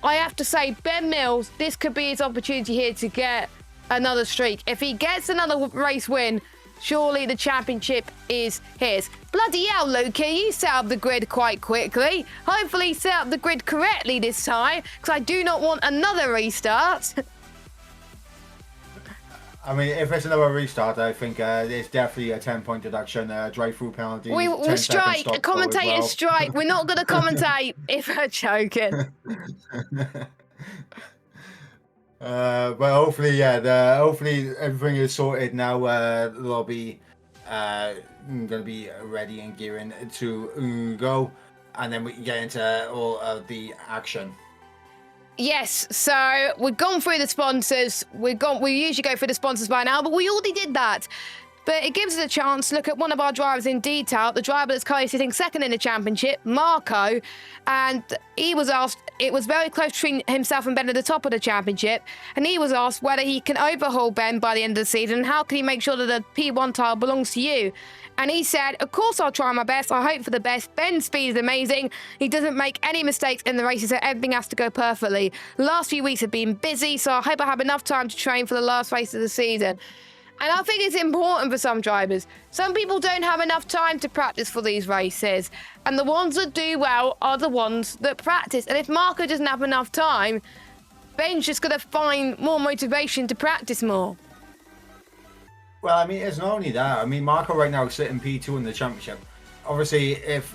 I have to say, Ben Mills, this could be his opportunity here to get another streak. If he gets another race win, surely the championship is his. Bloody hell, Luca, you set up the grid quite quickly. Hopefully set up the grid correctly this time, because I do not want another restart. I mean, if it's another restart, I think it's definitely a 10-point deduction, drive-through penalty. We strike, a commentator strike. We're not going to commentate if we're joking. But hopefully, hopefully everything is sorted now. They'll be going to be ready and gearing to go, and then we can get into all of the action. Yes, so we've gone through the sponsors. We usually go through the sponsors by now, but we already did that. But it gives us a chance to look at one of our drivers in detail, the driver that's currently sitting second in the championship, Marco. And he was asked, it was very close between himself and Ben at the top of the championship. And he was asked whether he can overhaul Ben by the end of the season, and how can he make sure that the P1 tile belongs to you. And he said, of course I'll try my best. I hope for the best. Ben's speed is amazing. He doesn't make any mistakes in the races, so everything has to go perfectly. The last few weeks have been busy, so I hope I have enough time to train for the last race of the season. And I think it's important for some drivers. Some people don't have enough time to practice for these races. And the ones that do well are the ones that practice. And if Marco doesn't have enough time, Ben's just going to find more motivation to practice more. Well, I mean, it's not only that. I mean, Marco right now is sitting P2 in the championship. Obviously, if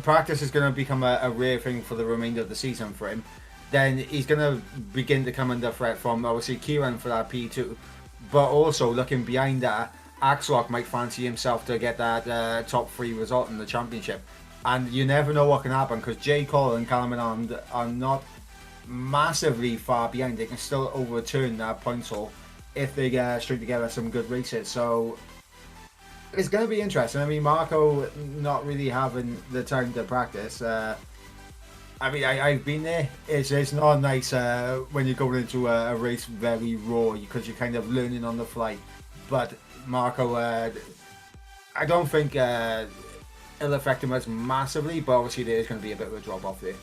practice is going to become a rare thing for the remainder of the season for him, then he's going to begin to come under threat from, obviously, Kieran for that P2. But also, looking behind that, Axlock might fancy himself to get that top 3 result in the championship. And you never know what can happen, because J. Cole and Callum Arndt are not massively far behind. They can still overturn that points haul if they string together some good races. So it's going to be interesting. I mean, Marco not really having the time to practice. I mean, I've been there. It's not nice when you're going into a race very raw, because you're kind of learning on the fly. But Marco, I don't think it'll affect him as massively, but obviously there is going to be a bit of a drop off there.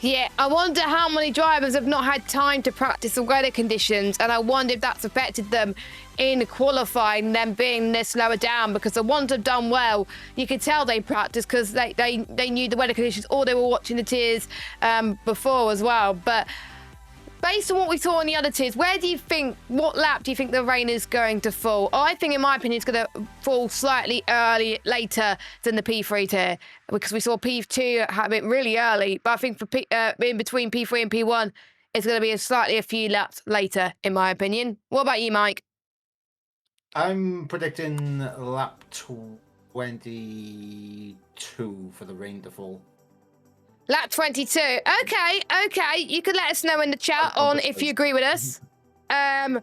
Yeah, I wonder how many drivers have not had time to practice the weather conditions, and I wonder if that's affected them in qualifying, them being this lower down, because the ones that have done well, you could tell they practiced because they knew the weather conditions, or they were watching the tiers before as well. But based on what we saw in the other tiers, what lap do you think the rain is going to fall? I think, in my opinion, it's going to fall slightly later than the P3 tier, because we saw P2 have it really early. But I think for in between P3 and P1, it's going to be a few laps later, in my opinion. What about you, Mike? I'm predicting lap 22 for the rain to fall. Lap 22. Okay. You can let us know in the chat on if you agree with us. I'm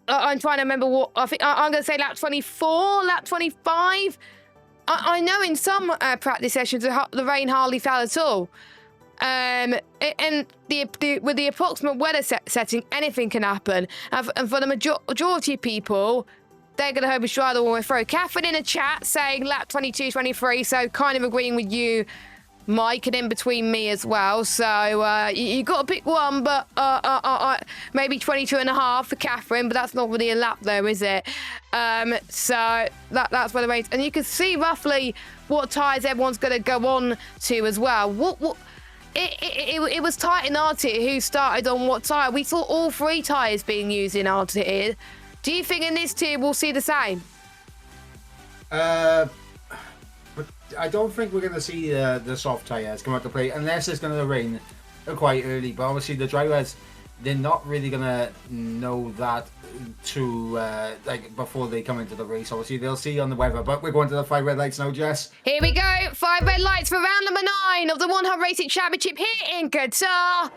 trying to remember what I think. I'm going to say lap 24, lap 25. I know in some practice sessions the rain hardly fell at all. And with the approximate weather setting, anything can happen. And for the majority of people, they're going to hope it's dry the way through. Catherine in the chat saying lap 22, 23, so kind of agreeing with you, Mike, and in between me as well. So you got to pick one, but maybe 22 and a half for Catherine, but that's not really a lap though, is it? So that's where the race, and you can see roughly what tyres everyone's going to go on to as well. It was tight in our tier who started on what tyre. We saw all 3 tyres being used in our tier. Do you think in this tier we'll see the same? But I don't think we're going to see the soft tyres come out to play, unless it's going to rain quite early. But obviously the drivers, they're not really going to know that before they come into the race. Obviously they'll see on the weather. But we're going to the 5 red lights now, Jess. Here we go. 5 red lights for round number 9 of the One Hub Racing Championship here in Qatar.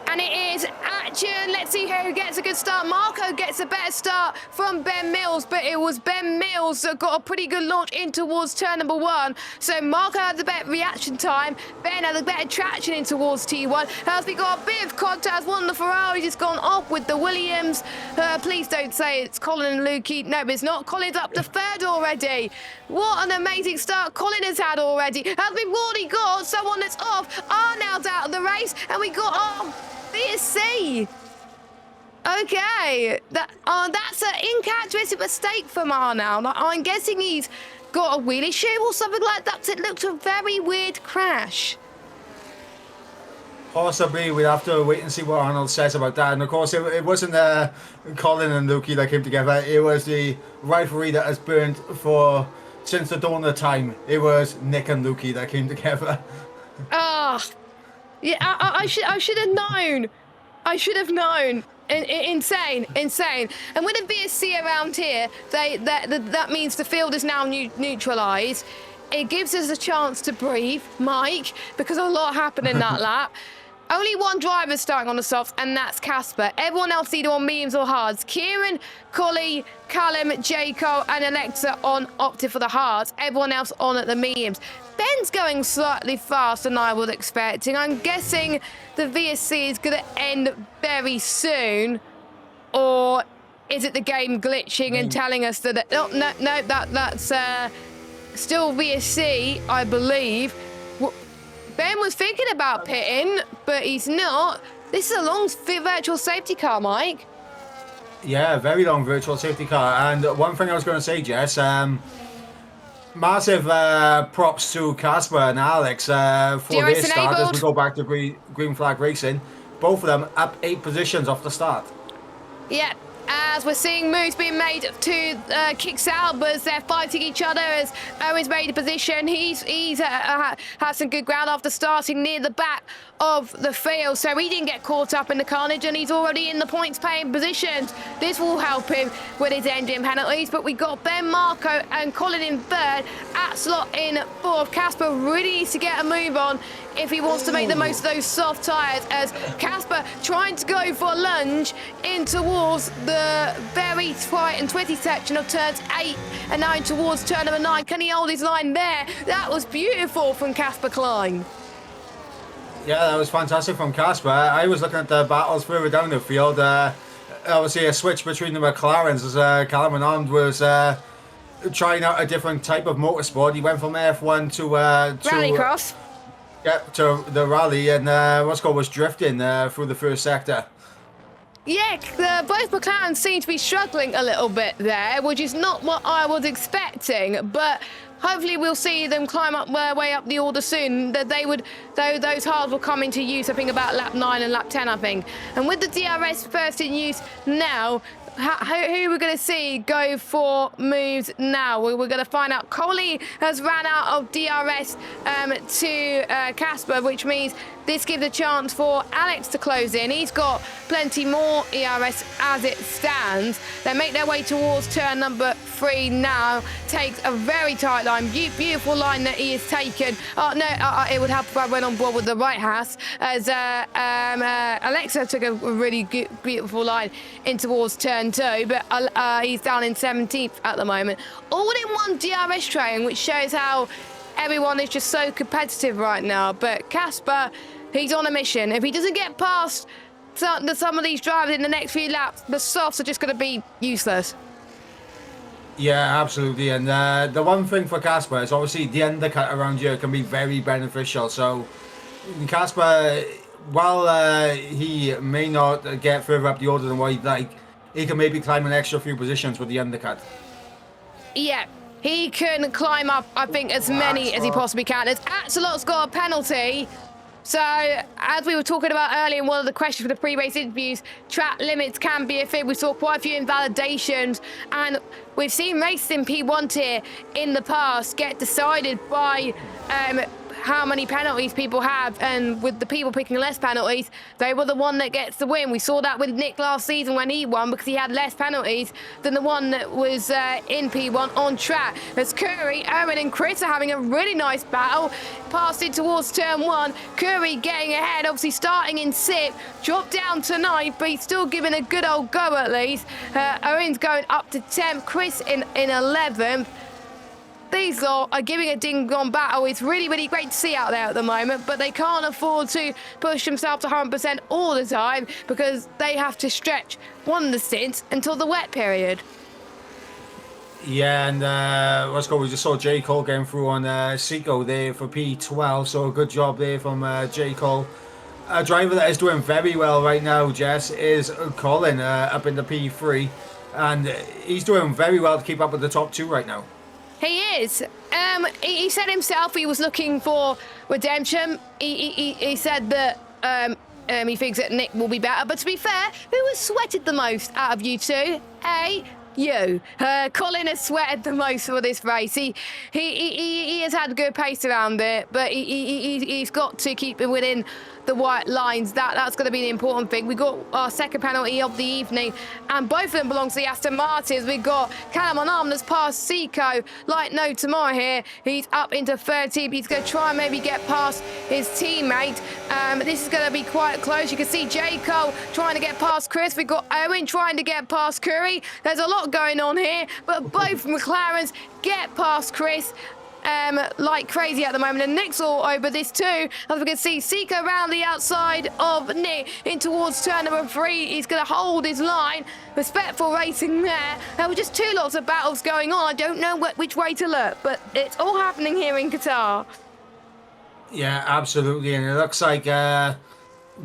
And it is action. Let's see who gets a good start. Marco gets a better start from Ben Mills, but it was Ben Mills that got a pretty good launch in towards turn number 1. So Marco had the better reaction time. Ben had the better traction in towards T1. As we got a bit of contact, one of the Ferraris has gone off with the Williams. Please don't say it's Colin and Lukey. No, it's not. Colin's up to 3rd already. What an amazing start Colin has had already. As we've already got someone that's off. Arnold's out of the race, and we got BSC. Okay, that's an incharacteristic mistake from Arnold. I'm guessing he's got a wheelie shoe or something like that. It looked a very weird crash. Possibly, we'll have to wait and see what Arnold says about that. And of course, it wasn't Colin and Lukey that came together. It was the rivalry that has burned since the dawn of time. It was Nick and Lukey that came together. Ah, yeah, I should have known. I should have known. Insane. And with a BSC around here, that means the field is now neutralised. It gives us a chance to breathe, Mike, because a lot happened in that lap. Only one driver starting on the softs, and that's Casper. Everyone else either on mediums or hards. Kieran, Collie, Callum, Jaco, and Alexa opted for the hards. Everyone else on at the mediums. Ben's going slightly faster than I was expecting. I'm guessing the VSC is going to end very soon. Or is it the game glitching and telling us that... Oh, no, that's still VSC, I believe. Ben was thinking about pitting, but he's not. This is a long virtual safety car, Mike. Yeah, very long virtual safety car. And one thing I was going to say, Jess, massive props to Casper and Alex for their start as we go back to green flag racing. Both of them up 8 positions off the start. Yeah. As we're seeing moves being made to kick Albers, they're fighting each other as Owen's made a position. He's had some good ground after starting near the back of the field, so he didn't get caught up in the carnage, and he's already in the points-paying positions. This will help him with his engine penalties, but we got Ben, Marco, and Colin in 3rd. At slot in 4th. Casper really needs to get a move on if he wants to make the most of those soft tyres, as Casper trying to go for a lunge in towards the very tight and twisty section of turns 8 and 9 towards turn number 9. Can he hold his line there? That was beautiful from Casper Klein. Yeah, that was fantastic from Casper. I was looking at the battles further down the field. Obviously, a switch between the McLarens as Callum Arnold was trying out a different type of motorsport. He went from F1 to Rallycross. Yeah, to the rally, and was drifting through the first sector. Yeah, both McLarens seem to be struggling a little bit there, which is not what I was expecting, but hopefully we'll see them climb up their way up the order soon. That those hards will come into use, I think, about lap 9 and lap 10, I think. And with the DRS first in use now, who we're going to see go for moves now? We're going to find out. Coley has ran out of DRS to Casper, which means this gives a chance for Alex to close in. He's got plenty more ERS as it stands. They make their way towards turn number 3 now. Takes a very tight line. Beautiful line that he has taken. Oh, no, it would help if I went on board with the right house, as Alexa took a really good, beautiful line in towards turn 2, but he's down in 17th at the moment. All in one DRS train, which shows how everyone is just so competitive right now. But Casper, he's on a mission. If he doesn't get past some of these drivers in the next few laps, the softs are just going to be useless. Yeah, absolutely. And the one thing for Casper is obviously the undercut around here can be very beneficial. So Casper, while he may not get further up the order than what he'd like, he can maybe climb an extra few positions with the undercut. Yeah. He can climb up, I think, as many as he possibly can. As Axelot's got a penalty. So, as we were talking about earlier in one of the questions for the pre-race interviews, track limits can be a thing. We saw quite a few invalidations, and we've seen races in P1 tier in the past get decided by how many penalties people have, and with the people picking less penalties, they were the one that gets the win. We saw that with Nick last season when he won, because he had less penalties than the one that was in P1 on track. As Curry, Owen and Chris are having a really nice battle. Passed it towards turn 1. Curry getting ahead, obviously starting in 6th, dropped down to 9th, but he's still giving a good old go at least. Owen's going up to 10th, Chris in 11th. These lot are giving a ding-dong battle. It's really, really great to see out there at the moment, but they can't afford to push themselves to 100% all the time, because they have to stretch one of the stints until the wet period. Yeah, and let's go. We just saw J. Cole getting through on Seco there for P12, so a good job there from J. Cole. A driver that is doing very well right now, Jess, is Colin up in the P3, and he's doing very well to keep up with the top 2 right now. He is. He said himself he was looking for redemption. He said that he thinks that Nick will be better. But to be fair, who has sweated the most out of you two? You. Colin has sweated the most for this race. He has had good pace around it, but he's got to keep it within the white lines. That's going to be the important thing. We got our second penalty of the evening, and both of them belong to the Aston Martins. We got Callum on arm that's past Seco, like no tomorrow here. He's up into 13th. He's going to try and maybe get past his teammate. This is going to be quite close. You can see J. Cole trying to get past Chris. We got Owen trying to get past Curry. There's a lot going on here, but both McLarens get past Chris like crazy at the moment, and Nick's all over this too. As we can see, Seco around the outside of Nick in towards turn number 3. He's going to hold his line. Respectful racing there. There were just 2 lots of battles going on. I don't know which way to look, but it's all happening here in Qatar. Yeah, absolutely, and it looks like the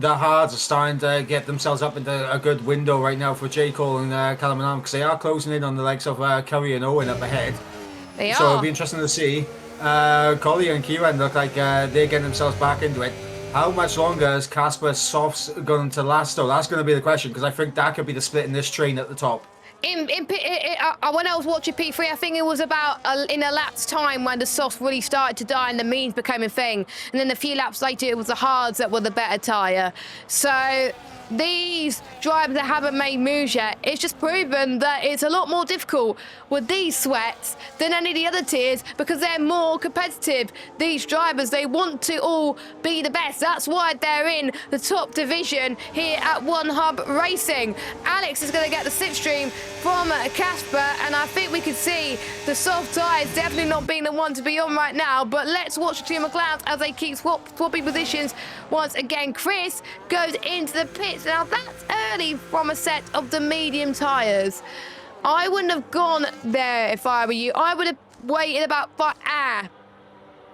Hards are starting to get themselves up into a good window right now for J. Cole and Callum and Arm, because they are closing in on the likes of Curry and Owen up ahead. They So are. it'll be interesting to see. Collie and Kieran look like they're getting themselves back into it. How much longer is Casper's softs going to last, though? That's going to be the question, because I think that could be the split in this train at the top. When I was watching P3, I think it was about in a lap's time when the softs really started to die and the means became a thing. And then a few laps later, it was the hards that were the better tyre. So these drivers that haven't made moves yet, it's just proven that it's a lot more difficult with these sweats than any of the other tiers, because they're more competitive. These drivers, they want to all be the best. That's why they're in the top division here at One Hub Racing. Alex is going to get the slipstream from Casper, and I think we can see the soft tyres definitely not being the one to be on right now. But let's watch the two McLarens as they keep swapping positions once again. Chris goes into the pits. Now that's early from a set of the medium tyres. I wouldn't have gone there if I were you. I would have waited about 5.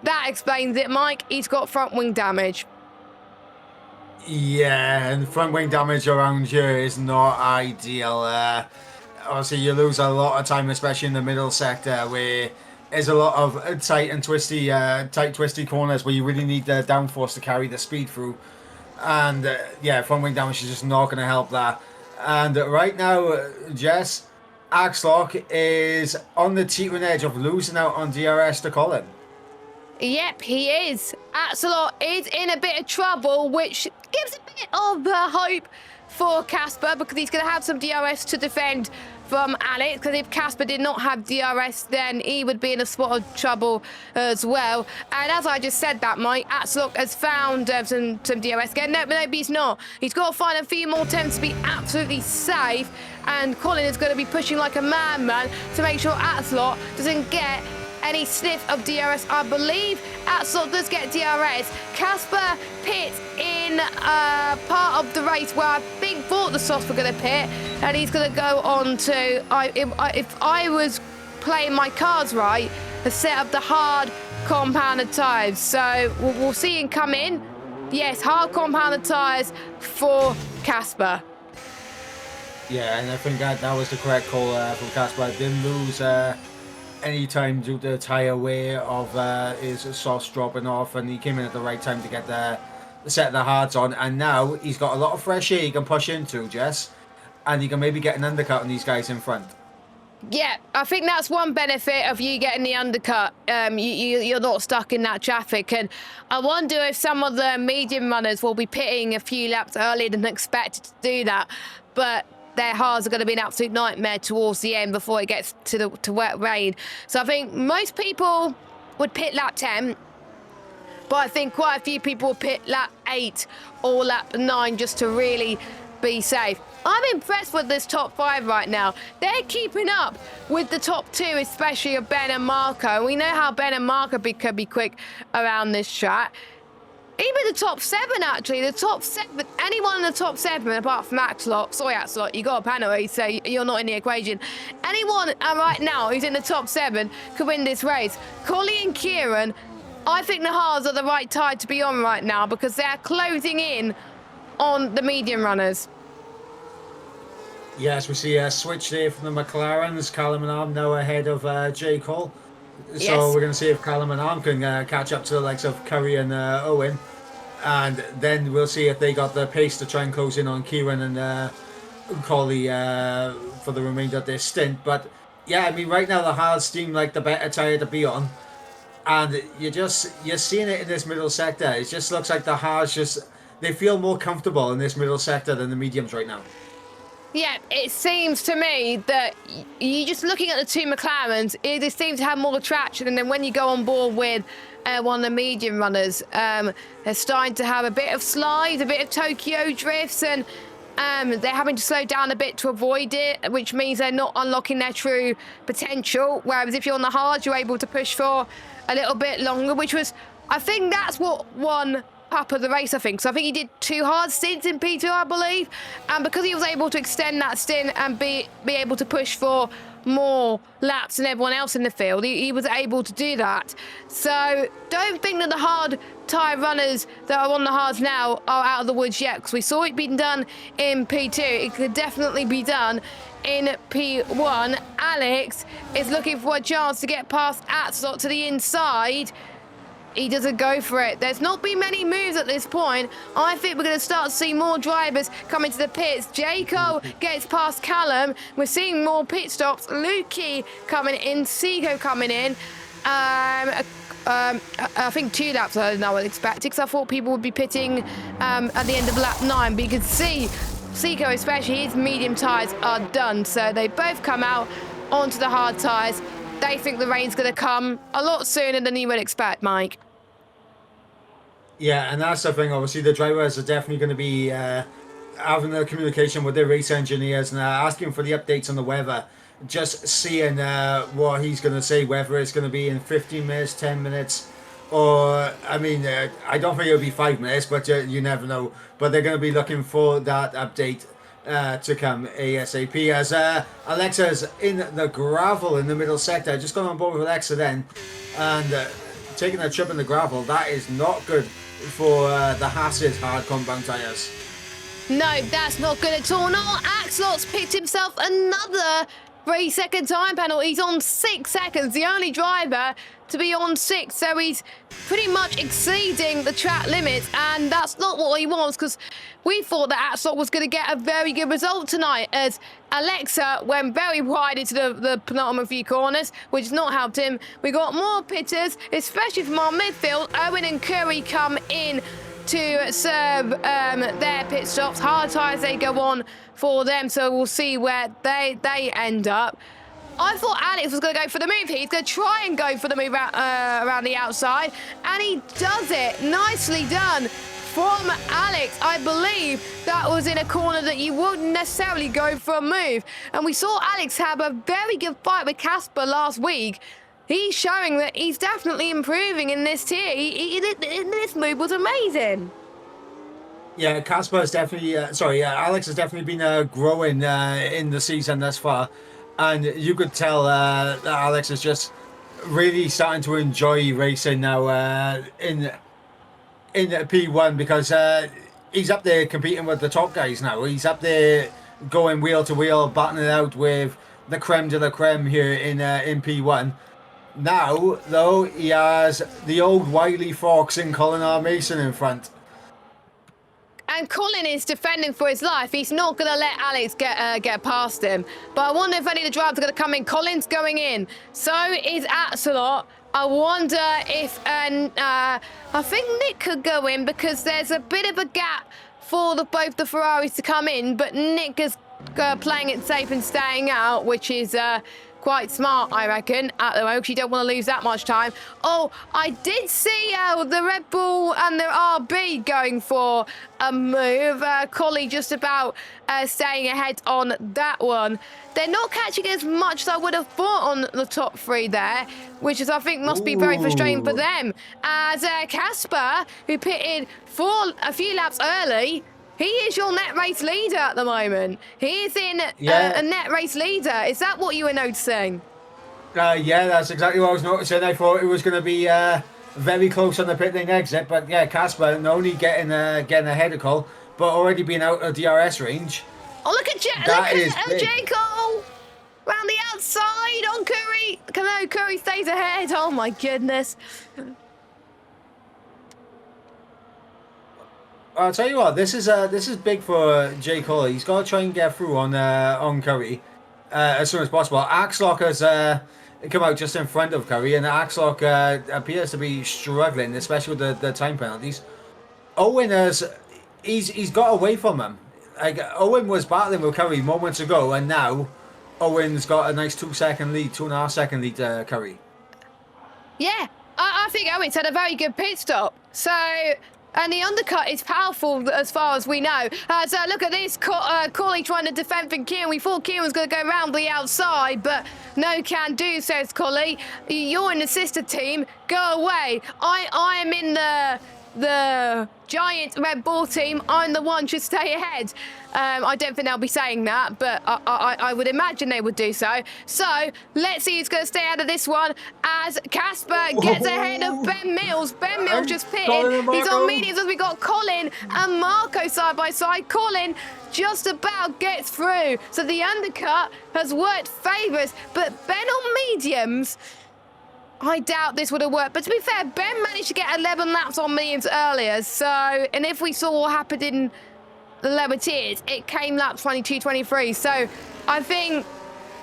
That explains it, Mike. He's got front wing damage. Yeah, and front wing damage around here is not ideal. Obviously, you lose a lot of time, especially in the middle sector, where there's a lot of tight, twisty corners where you really need the downforce to carry the speed through. And yeah, front wing damage is just not going to help that. And right now, Jess, Axlock is on the teetering edge of losing out on DRS to Colin. Yep, he is. Axelot is in a bit of trouble, which gives a bit of hope for Casper, because he's going to have some DRS to defend from Alex, because if Casper did not have DRS, then he would be in a spot of trouble as well. And as I just said that, Mike, Axelot has found some DRS again. No, but he's not. He's got to find a few more attempts to be absolutely safe, and Colin is going to be pushing like a madman to make sure Axelot doesn't get any sniff of DRS. I believe Axel does get DRS. Casper pits in part of the race where I thought the softs were going to pit, and he's going to go on to, if I was playing my cards right, a set of the hard compounded tyres. So we'll see him come in. Yes, hard compounded tyres for Casper. Yeah, and I think that was the correct call from Casper. Didn't lose any time due to the tyre wear of his softs dropping off, and he came in at the right time to get the set of the hards on, and now he's got a lot of fresh air he can push into, Jess, and he can maybe get an undercut on these guys in front. Yeah, I think that's one benefit of you getting the undercut. You're not stuck in that traffic. And I wonder if some of the medium runners will be pitting a few laps earlier than expected to do that. But their hards are going to be an absolute nightmare towards the end before it gets to wet rain. So I think most people would pit lap 10. But I think quite a few people will pit lap 8 or lap 9 just to really be safe. I'm impressed with this top 5 right now. They're keeping up with the top 2, especially of Ben and Marco. We know how Ben and Marco could be quick around this track. Even the top 7, actually. The top 7, anyone in the top 7, apart from Axelot. Sorry, Axelot, you got a penalty, so you're not in the equation. Anyone right now who's in the top 7 could win this race. Collie and Kieran, I think the Haas are the right tide to be on right now because they're closing in on the medium runners. Yes, we see a switch there from the McLarens. Callum and Arm now ahead of J. Cole. So Yes. we're going to see if Callum and Arm can catch up to the likes of Curry and Owen. And then we'll see if they got the pace to try and close in on Kieran and Collie for the remainder of this stint. But yeah, I mean, right now the Haas seem like the better tyre to be on. And you're seeing it in this middle sector. It just looks like the Haas they feel more comfortable in this middle sector than the mediums right now. Yeah, it seems to me that you just looking at the two McLarens, they seem to have more traction, and then when you go on board with one of the medium runners, they're starting to have a bit of slides, a bit of Tokyo drifts, and they're having to slow down a bit to avoid it, which means they're not unlocking their true potential. Whereas if you're on the hard, you're able to push for a little bit longer, which was, I think that's what won Papa the race, I think. So I think he did 2 hard stints in P2, I believe. And because he was able to extend that stint and be able to push for more laps than everyone else in the field, he was able to do that. So don't think that the hard tyre runners that are on the hards now are out of the woods yet, because we saw it being done in P2. It could definitely be done in P1. Alex is looking for a chance to get past Axelot to the inside. He doesn't go for it. There's not been many moves at this point. I think we're going to start to see more drivers come into the pits. Jaco gets past Callum. We're seeing more pit stops. Lukey coming in. Seiko coming in. I think 2 laps I was expecting, because I thought people would be pitting at the end of lap 9. But you can see Seiko, especially, his medium tyres are done. So they both come out onto the hard tyres. They think the rain's going to come a lot sooner than you would expect, Mike. Yeah, and that's the thing. Obviously, the drivers are definitely going to be having a communication with their race engineers and asking for the updates on the weather. Just seeing what he's going to say, whether it's going to be in 15 minutes, 10 minutes, or, I mean, I don't think it'll be 5 minutes, but you never know. But they're going to be looking for that update to come ASAP, as Alexa's in the gravel in the middle sector. Just gone on board with Alexa then, and taking a trip in the gravel. That is not good for the Haas's hard compound tyres. No, that's not good at all. No, Axelot's picked himself another 3-second time penalty. He's on 6 seconds, the only driver to be on 6, so he's pretty much exceeding the track limits, and that's not what he wants, because we thought that Axelot was going to get a very good result tonight, as Alexa went very wide into the penultimate few corners, which has not helped him. We got more pitters, especially from our midfield. Owen and Curry come in to serve their pit stops. Hard tyres, they go on for them, so we'll see where they end up. I thought Alex was going to go for the move. He's going to try and go for the move around the outside, and he does it. Nicely done from Alex. I believe that was in a corner that you wouldn't necessarily go for a move. And we saw Alex have a very good fight with Casper last week. He's showing that he's definitely improving in this tier. This move was amazing. Yeah, Casper has definitely, Alex has definitely been growing in the season thus far. And you could tell that Alex is just really starting to enjoy racing now in P1, because he's up there competing with the top guys now. He's up there going wheel to wheel, battling it out with the creme de la creme here in P1. Now, though, he has the old wily fox in Colin R. Mason in front. and Colin is defending for his life. He's not going to let Alex get past him. But I wonder if any of the drivers are going to come in. Colin's going in. So is Axelot. I wonder if, I think Nick could go in because there's a bit of a gap for both the Ferraris to come in. But Nick is playing it safe and staying out, which is quite smart, I reckon, at the moment, because you don't want to lose that much time. Oh, I did see the Red Bull and the RB going for a move. Collie just about staying ahead on that one. They're not catching as much as I would have thought on the top three there, which is, I think, must be very frustrating for them. As Casper, who pitted for a few laps early, he is your net race leader at the moment. He is in a net race leader. Is that what you were noticing? Yeah, that's exactly what I was noticing. I thought it was going to be very close on the pit lane exit, but yeah, Casper not only getting ahead of Cole, but already being out of DRS range. Oh, look at J. Cole round the outside on Curry. No, Curry stays ahead. Oh my goodness. I'll tell you what, this is big for J. Cole. He's got to try and get through on Curry as soon as possible. Axlock has come out just in front of Curry, and Axlock appears to be struggling, especially with the time penalties. Owen he's got away from him. Like, Owen was battling with Curry moments ago, and now Owen's got a nice 2-second lead, 2.5-second lead to Curry. Yeah, I think Owen's had a very good pit stop. So. And the undercut is powerful as far as we know. So look at this, Corley trying to defend from Kieran. We thought Kieran was going to go around the outside, but no can do, says Corley. You're in the sister team. Go away. I am in the giant Red Bull team. I'm the one should stay ahead. I don't think they'll be saying that, but I would imagine they would do so. So let's see who's going to stay out of this one as Casper gets ahead of Ben Mills. Ben Mills just pitted. He's on mediums as we got Colin and Marco side by side. Colin just about gets through. So the undercut has worked favours, but Ben on mediums, I doubt this would have worked. But to be fair, Ben managed to get 11 laps on mediums earlier. So, and if we saw what happened in the lower tiers, it came lap 22, 23. So I think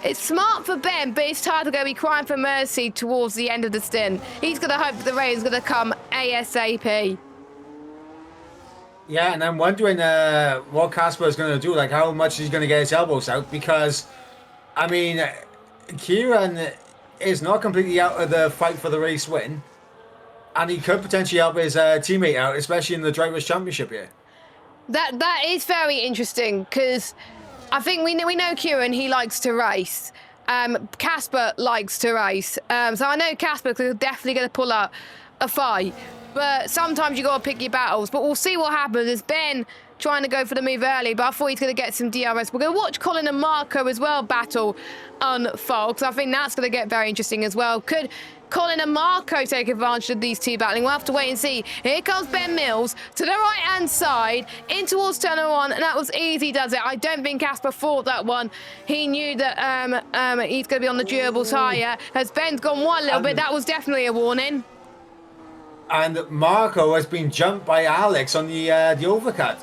it's smart for Ben, but it's time to go be crying for mercy towards the end of the stint. He's going to hope that the rain's going to come ASAP. Yeah, and I'm wondering what Casper is going to do, like how much he's going to get his elbows out, because, I mean, Kieran is not completely out of the fight for the race win, and he could potentially help his teammate out, especially in the Drivers' Championship here. That is very interesting, because I think we know Kieran, he likes to race. Casper likes to race. So I know Casper is definitely going to pull out a fight. But sometimes you got to pick your battles. But we'll see what happens. As Ben trying to go for the move early, but I thought he's going to get some DRS. We're going to watch Colin and Marco as well battle unfold, because I think that's going to get very interesting as well. Could Colin and Marco take advantage of these two battling? We'll have to wait and see. Here comes Ben Mills to the right-hand side, in towards turn 1, and that was easy, does it? I don't think Casper thought that one. He knew that he's going to be on the durable tyre. As Ben's gone one little bit, that was definitely a warning. And Marco has been jumped by Alex on the overcut.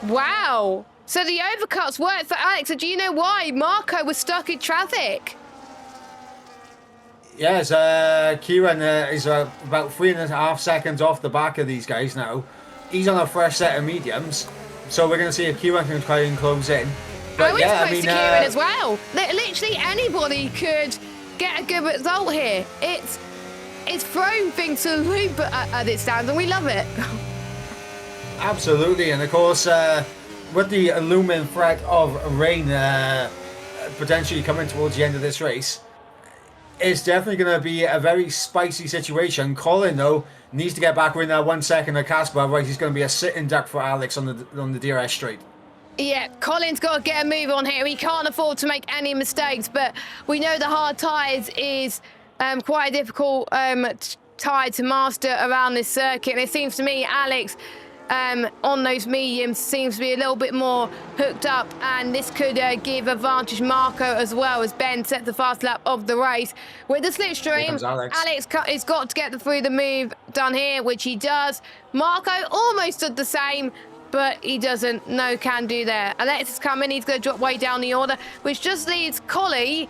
Wow. So the overcuts worked for Alex. And do you know why? Marco was stuck in traffic. Yes, Kieran is about 3.5 seconds off the back of these guys now. He's on a fresh set of mediums, so we're going to see if Kieran can try and close in. But yeah, close to Kieran as well. Literally anybody could get a good result here. It's thrown things to the loop at its stands, and we love it. Absolutely, and of course, with the looming threat of rain potentially coming towards the end of this race, it's definitely going to be a very spicy situation. Colin, though, needs to get back within that 1 second of Casper, otherwise he's going to be a sitting duck for Alex on the DRS straight. Yeah, Colin's got to get a move on here. He can't afford to make any mistakes, but we know the hard tyres is quite a difficult tyre to master around this circuit, and it seems to me Alex on those mediums seems to be a little bit more hooked up, and this could give advantage Marco as well, as Ben sets the fast lap of the race with the slipstream. Alex has got to get through the move done here, which he does. Marco almost did the same, but he doesn't. No can do there. Alex is coming. He's going to drop way down the order, which just leaves Collie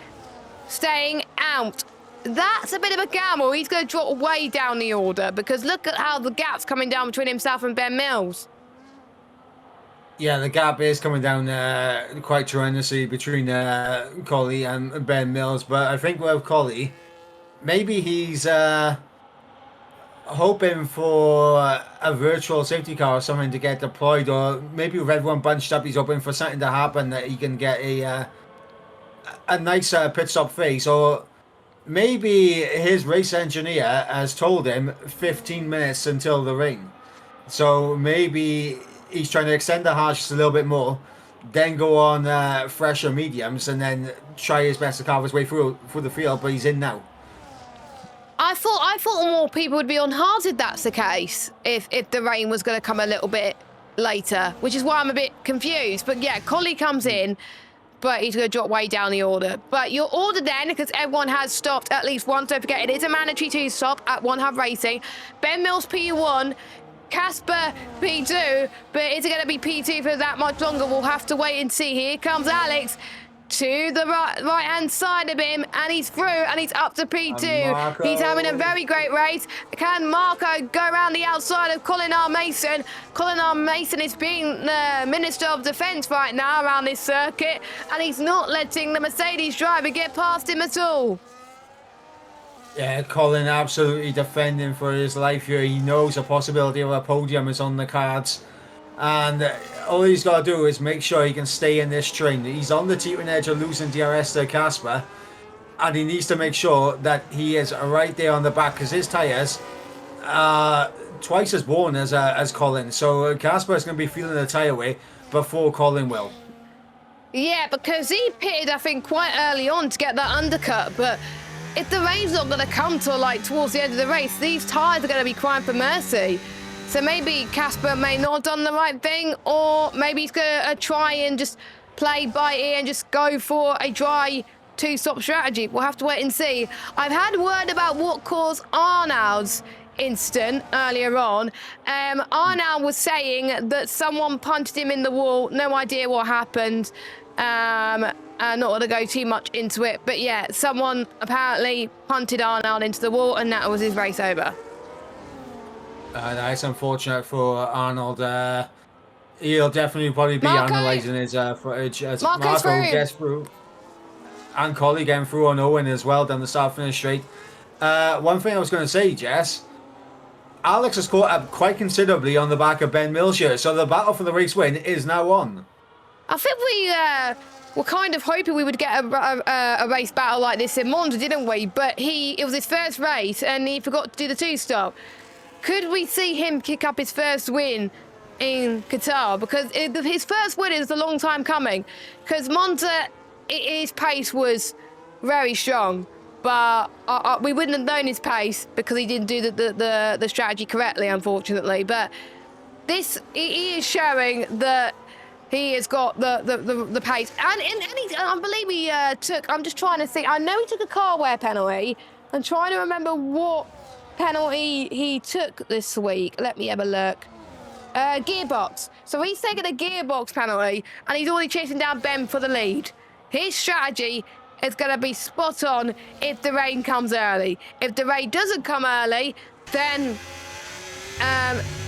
staying out. That's a bit of a gamble. He's going to drop way down the order, because look at how the gap's coming down between himself and Ben Mills. Yeah, the gap is coming down quite tremendously between Collie and Ben Mills. But I think with Collie, maybe he's hoping for a virtual safety car or something to get deployed, or maybe with everyone bunched up, he's hoping for something to happen that he can get a nice pit stop face, or maybe his race engineer has told him 15 minutes until the rain. So maybe he's trying to extend the harsh just a little bit more, then go on fresher mediums, and then try his best to carve his way through the field, but he's in now. I thought more people would be on hards if that's the case, if the rain was going to come a little bit later, which is why I'm a bit confused. But yeah, Collie comes in, but he's going to drop way down the order. But your order then, because everyone has stopped at least once, don't forget, it is a mandatory 2-stop at One Hub Racing. Ben Mills P1, Casper P2, but is it going to be P2 for that much longer? We'll have to wait and see. Here comes Alex to the right-hand side of him, and he's through, and he's up to P2. He's having a very great race. Can Marco go around the outside of Colin R. Mason? Colin R. Mason is being the Minister of Defence right now around this circuit, and he's not letting the Mercedes driver get past him at all. Yeah, Colin absolutely defending for his life here. He knows a possibility of a podium is on the cards. And all he's got to do is make sure he can stay in this train. He's on the teetering edge of losing DRS to Casper, and he needs to make sure that he is right there on the back, because his tyres are twice as worn as Colin. So Casper is going to be feeling the tyre weight before Colin will. Yeah, because he pitted, I think, quite early on to get that undercut, but if the rain's not going to come till like towards the end of the race, these tyres are going to be crying for mercy. So maybe Casper may not have done the right thing, or maybe he's going to try and just play by ear and just go for a dry 2-stop strategy. We'll have to wait and see. I've had word about what caused Arnaud's incident earlier on. Arnaud was saying that someone punched him in the wall. No idea what happened. Not going to go too much into it. But yeah, someone apparently punted Arnaud into the wall, and that was his race over. That's unfortunate for Arnold. He'll definitely probably be analysing his footage as Marco gets through. And Collie getting through on Owen as well down the start-finish straight. One thing I was going to say, Jess, Alex has caught up quite considerably on the back of Ben Mills here, so the battle for the race win is now on. I think we were kind of hoping we would get a race battle like this in Monza, didn't we? But it was his first race, and he forgot to do the 2-stop. Could we see him kick up his first win in Qatar? Because his first win is a long time coming. Because Monza, his pace was very strong, but we wouldn't have known his pace because he didn't do the strategy correctly, unfortunately. But he is showing that he has got the pace, and I believe he took. I'm just trying to think. I know he took a car wear penalty. I'm trying to remember what penalty he took this week. Let me have a look. Gearbox. So he's taken a gearbox penalty, and he's already chasing down Ben for the lead. His strategy is going to be spot on if the rain comes early. If the rain doesn't come early, then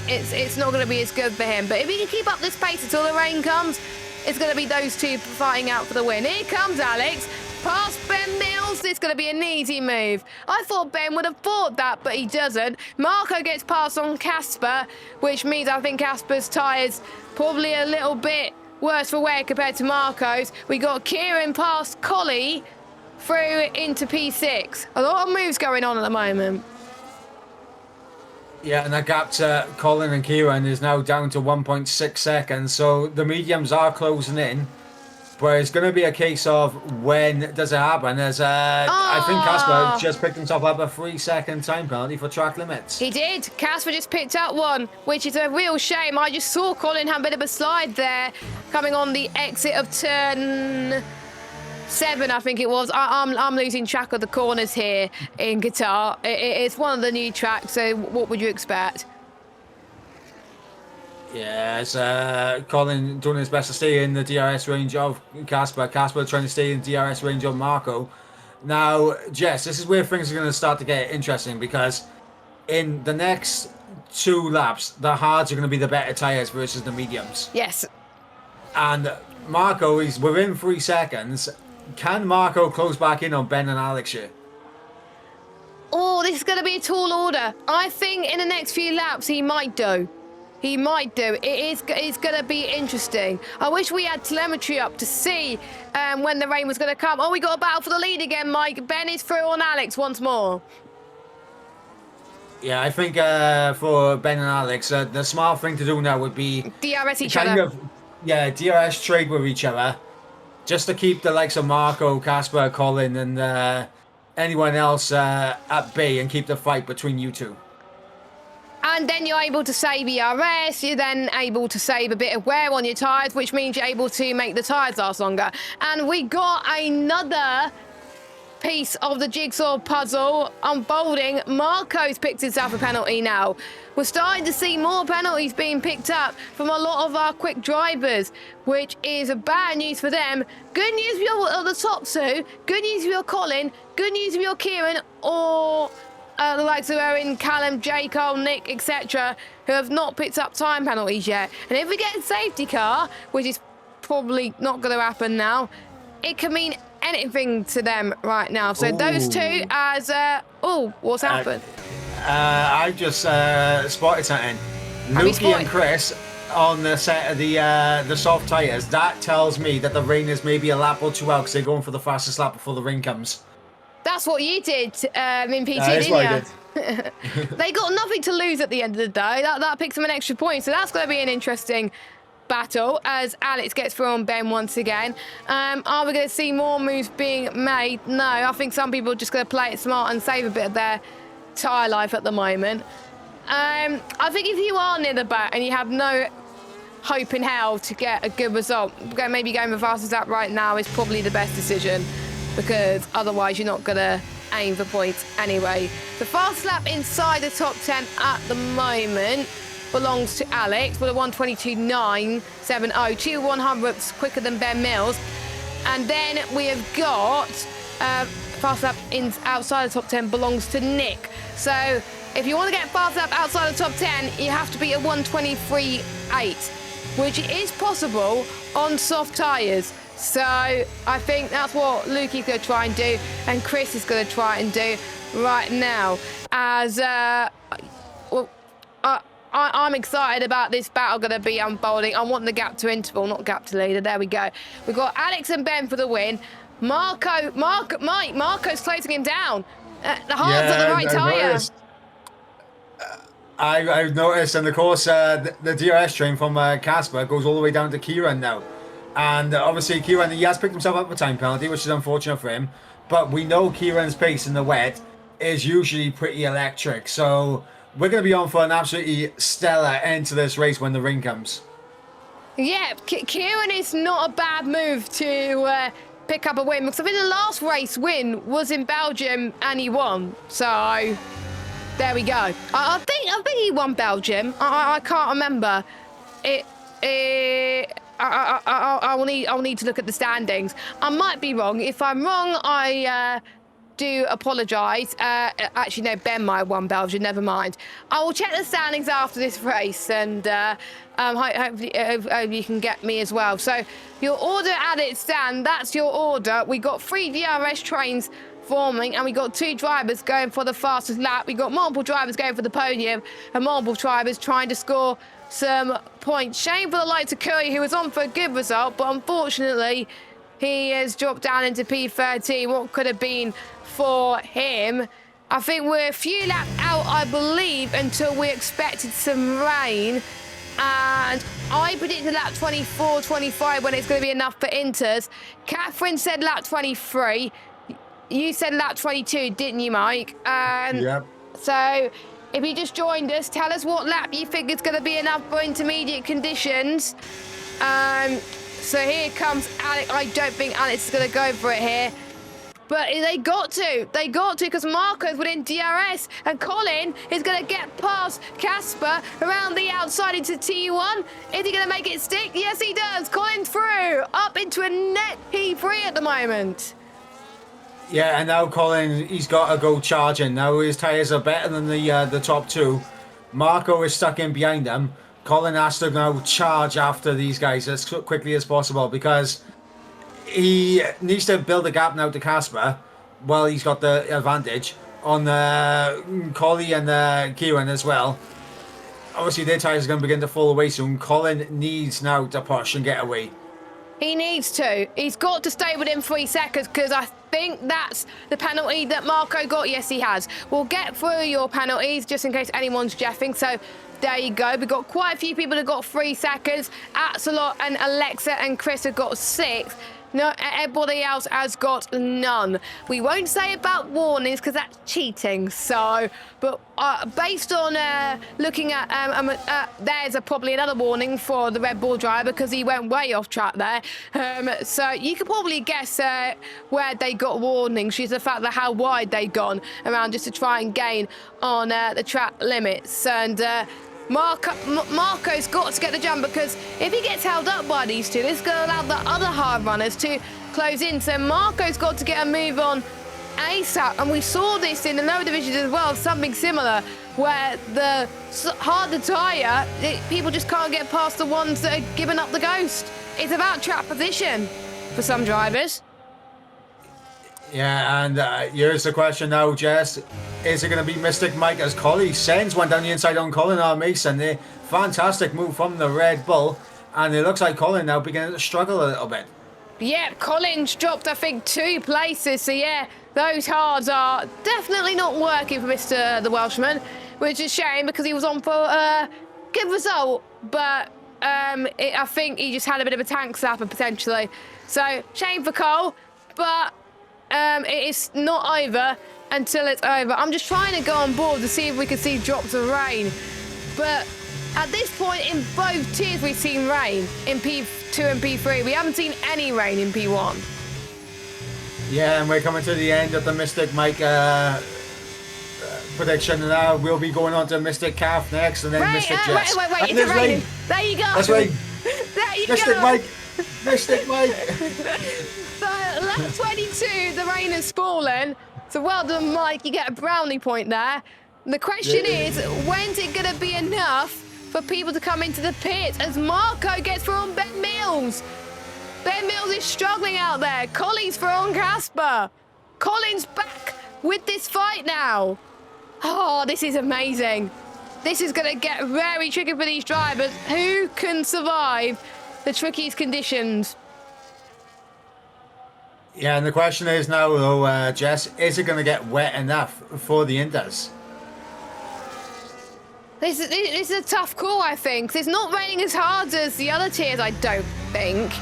it's not going to be as good for him. But if he can keep up this pace until the rain comes, it's going to be those two fighting out for the win. Here comes Alex. Past Ben Mills, it's going to be an easy move. I thought Ben would have fought that, but he doesn't. Marco gets past on Casper, which means I think Casper's tyres probably a little bit worse for wear compared to Marco's. We got Kieran past Collie through into P6. A lot of moves going on at the moment. Yeah, and that gap to Colin and Kieran is now down to 1.6 seconds, so the mediums are closing in. But it's going to be a case of when does it happen? As I think Casper just picked himself up a 3-second time penalty for track limits. He did. Casper just picked up one, which is a real shame. I just saw Colin have a bit of a slide there coming on the exit of turn 7, I think it was. I'm losing track of the corners here in Qatar. It's one of the new tracks, so what would you expect? Yes, Colin doing his best to stay in the DRS range of Casper. Casper trying to stay in the DRS range of Marco. Now, Jess, this is where things are going to start to get interesting because in the next 2 laps, the hards are going to be the better tyres versus the mediums. Yes. And Marco is within 3 seconds. Can Marco close back in on Ben and Alex here? Oh, this is going to be a tall order. I think in the next few laps, he might do. He might do. It's going to be interesting. I wish we had telemetry up to see when the rain was going to come. Oh, we got a battle for the lead again, Mike. Ben is through on Alex once more. Yeah, I think for Ben and Alex, the smart thing to do now would be... DRS each other. DRS trade with each other. Just to keep the likes of Marco, Casper, Colin, and anyone else at bay and keep the fight between you two. And then you're able to save ERS, you're then able to save a bit of wear on your tyres, which means you're able to make the tyres last longer. And we got another piece of the jigsaw puzzle unfolding. Marco's picked himself a penalty now. We're starting to see more penalties being picked up from a lot of our quick drivers, which is bad news for them. Good news for your, the top 2, good news for your Colin, good news for your Kieran, or... the likes of Owen, Callum, J. Cole, Nick, etc., who have not picked up time penalties yet. And if we get a safety car, which is probably not going to happen now, it can mean anything to them right now. So those 2 as... what's happened? I just spotted something. Lukey and Chris on the set of the soft tyres. That tells me that the rain is maybe a lap or 2 out because they're going for the fastest lap before the rain comes. That's what you did in PT, That's didn't what you? I did. They got nothing to lose at the end of the day. That picks them an extra point. So that's going to be an interesting battle as Alex gets through on Ben once again. Are we going to see more moves being made? No, I think some people are just going to play it smart and save a bit of their tyre life at the moment. I think if you are near the back and you have no hope in hell to get a good result, maybe going with fastest lap right now is probably the best decision, because otherwise you're not going to aim for points anyway. The fastest lap inside the top 10 at the moment belongs to Alex with a 1:22.970, 2 100ths quicker than Ben Mills. And then we have got fast lap outside the top 10 belongs to Nick. So if you want to get fast lap outside the top 10, you have to be a 1:23.8, which is possible on soft tyres. So I think that's what Lukey's going to try and do, and Chris is going to try and do right now. As I'm excited about this battle going to be unfolding. I want the gap to interval, not gap to leader. There we go. We've got Alex and Ben for the win. Marco's closing him down. The hard's on the right tyre. I've noticed, and of course, the DRS train from Casper goes all the way down to Kieran now. And obviously, Kieran, he has picked himself up a time penalty, which is unfortunate for him. But we know Kieran's pace in the wet is usually pretty electric. So we're going to be on for an absolutely stellar end to this race when the rain comes. Yeah, Kieran is not a bad move to pick up a win, because I think the last race win was in Belgium and he won. So there we go. I think he won Belgium. I can't remember. I will need to look at the standings. I might be wrong. If I'm wrong, I do apologise. Actually, no, Ben might have won Belgium. Never mind. I will check the standings after this race, and hopefully you can get me as well. So your order at its stand. That's your order. We got 3 DRS trains forming, and we got 2 drivers going for the fastest lap. We got multiple drivers going for the podium, and multiple drivers trying to score some points. Shame for the likes of Curry, who was on for a good result, but unfortunately he has dropped down into P13. What could have been for him? I think we're a few laps out, I believe, until we expected some rain. And I predicted lap 24, 25 when it's going to be enough for Inters. Catherine said lap 23. You said lap 22, didn't you, Mike? Yep. So if you just joined us, tell us what lap you think is going to be enough for intermediate conditions. So here comes Alex. I don't think Alex is going to go for it here. But they got to, because Marco's within DRS, and Colin is going to get past Casper around the outside into T1. Is he going to make it stick? Yes, he does. Colin through, up into a net P3 at the moment. Yeah, and now Colin, he's got to go charging. Now his tyres are better than the top two. Marco is stuck in behind them. Colin has to now charge after these guys as quickly as possible because he needs to build a gap now to Casper. Well, he's got the advantage on Collie and Kieran as well. Obviously, their tyres are going to begin to fall away soon. Colin needs now to push and get away. He needs to. He's got to stay within 3 seconds because I think that's the penalty that Marco got. Yes, he has. We'll get through your penalties just in case anyone's jeffing. So there you go. We've got quite a few people that got 3 seconds. Axelot and Alexa and Chris have got 6. No, everybody else has got none. We won't say about warnings because that's cheating. So, but based on looking at, there's probably another warning for the Red Bull driver because he went way off track there. So you could probably guess where they got warnings. She's the fact that how wide they'd gone around just to try and gain on the track limits. And Marco's got to get the jump because if he gets held up by these two, this is going to allow the other hard runners to close in. So Marco's got to get a move on ASAP. And we saw this in the lower divisions as well, something similar, where the harder tyre, people just can't get past the ones that are giving up the ghost. It's about track position for some drivers. Yeah, and here's the question now, Jess. Is it going to be Mystic Mike as Collie sends one down the inside on Colin or Mason? A fantastic move from the Red Bull. And it looks like Colin now beginning to struggle a little bit. Yeah, Colin's dropped, I think, 2 places. So, yeah, those hards are definitely not working for Mr. the Welshman, which is a shame because he was on for a good result. But I think he just had a bit of a tank slapper potentially. So, shame for Cole, but it is not over until it's over. I'm just trying to go on board to see if we can see drops of rain. But at this point in both tiers, we've seen rain in P2 and P3. We haven't seen any rain in P1. Yeah, and we're coming to the end of the Mystic Mike prediction. Now we'll be going on to Mystic Calf next, and then Mystic Jess. Wait, it's raining. There you go. That's rain. There you Mystic go. Mike. Mystic Mike. So, lap 22, the rain has fallen. So, well done, Mike. You get a brownie point there. The question is, when's it going to be enough for people to come into the pits as Marco gets through on Ben Mills? Ben Mills is struggling out there. Collie's through on Casper. Colin's back with this fight now. Oh, this is amazing. This is going to get very tricky for these drivers. Who can survive the trickiest conditions? Yeah, and the question is now, though, Jess, is it going to get wet enough for the Inders? This is a tough call, I think. It's not raining as hard as the other tiers, I don't think,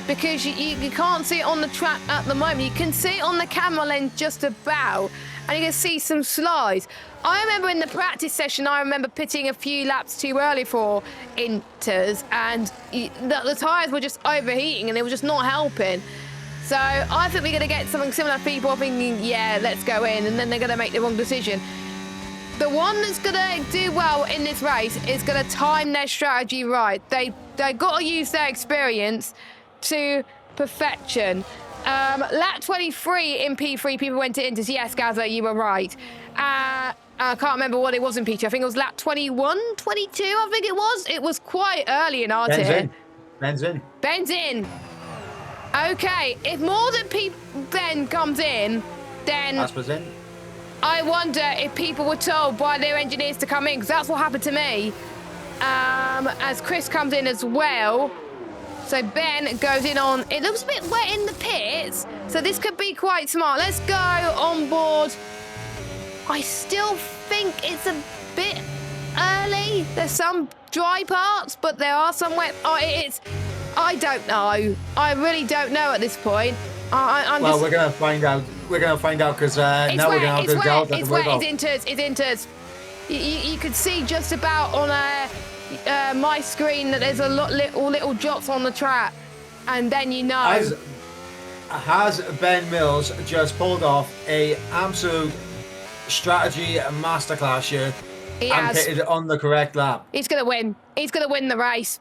because you can't see it on the track at the moment. You can see it on the camera lens just about, and you can see some slides. I remember in the practice session, I remember pitting a few laps too early for Inters, and the tyres were just overheating, and they were just not helping. So I think we're going to get something similar. People thinking, yeah, let's go in, and then they're going to make the wrong decision. The one that's going to do well in this race is going to time their strategy right. They got to use their experience to perfection. Lap 23 in P3, people went to Inters. Yes, Gaza, you were right. I can't remember what it was in P2. I think it was lap 21, 22, I think it was. It was quite early in our tier. Ben's in. Okay, if more than Ben comes in, then Asper's in. I wonder if people were told by their engineers to come in, because that's what happened to me. As Chris comes in as well. So Ben goes in on, it looks a bit wet in the pits, so this could be quite smart. Let's go on board. I still think it's a bit early. maybe there's some dry parts, but there are some wet. I don't know. I really don't know at this point. We're gonna find out. We're gonna find out because now we're gonna have to delve It's wet. It's inters. You could see just about on my screen that there's a little drops on the track, and then you know. Has Ben Mills just pulled off a absolute strategy masterclass here and pitted it on the correct lap? He's gonna win. He's gonna win the race.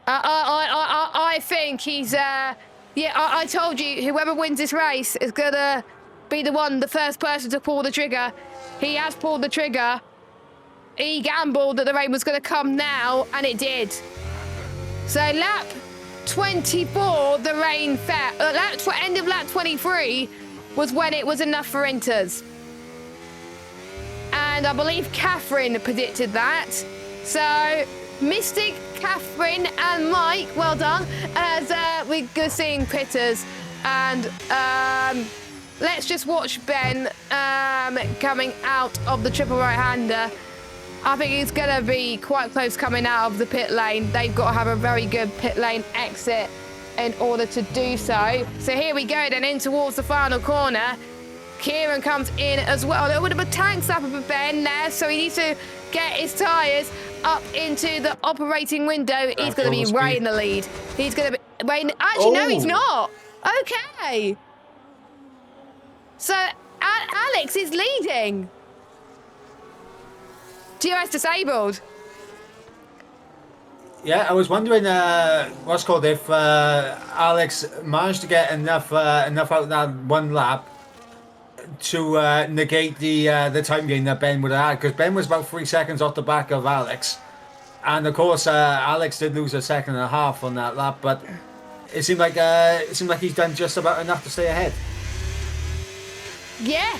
I think he's I told you, whoever wins this race is gonna be the first person to pull the trigger. He has pulled the trigger. He gambled that the rain was gonna come now, and it did. So lap 24, the rain fell. End of lap 23 was when it was enough for inters. And I believe Catherine predicted that. So Mystic, Catherine, and Mike, well done, as we're seeing pitters. And let's just watch Ben coming out of the triple right-hander. I think he's going to be quite close coming out of the pit lane. They've got to have a very good pit lane exit in order to do so. So here we go then, in towards the final corner. Kieran comes in as well. A little bit of a tank slap of a Ben there, so he needs to get his tyres up into the operating window. He's going to be right in the lead. He's going to be right in the... Actually, no, he's not. Okay. So Alex is leading. GeForce disabled. Yeah, I was wondering if Alex managed to get enough out of that one lap to negate the time gain that Ben would have had, because Ben was about 3 seconds off the back of Alex, and of course Alex did lose a second and a half on that lap, but it seemed like he's done just about enough to stay ahead. Yeah,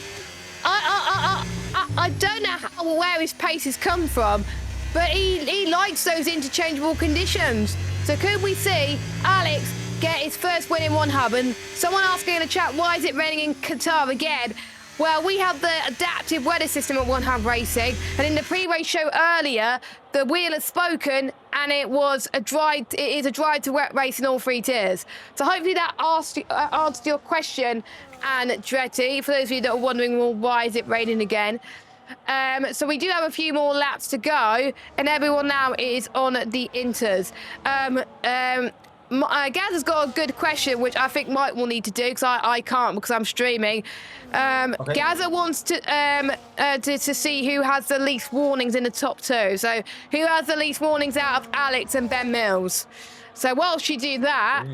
I don't know where his pace has come from, but he likes those interchangeable conditions. So could we see Alex get his first win in one hub? And someone asking in the chat, why is it raining in Qatar again? Well, we have the adaptive weather system at One Hub Racing, and in the pre-race show earlier, the wheel had spoken, and it is a dry to wet race in all 3 tiers. So hopefully that answered your question, and Dretty, for those of you that are wondering, well, why is it raining again? So we do have a few more laps to go, and everyone now is on the inters. Gaz has got a good question, which I think Mike will need to do, because I can't, because I'm streaming. Okay. Gaza wants to see who has the least warnings in the top 2. So who has the least warnings out of Alex and Ben Mills? So whilst you do that,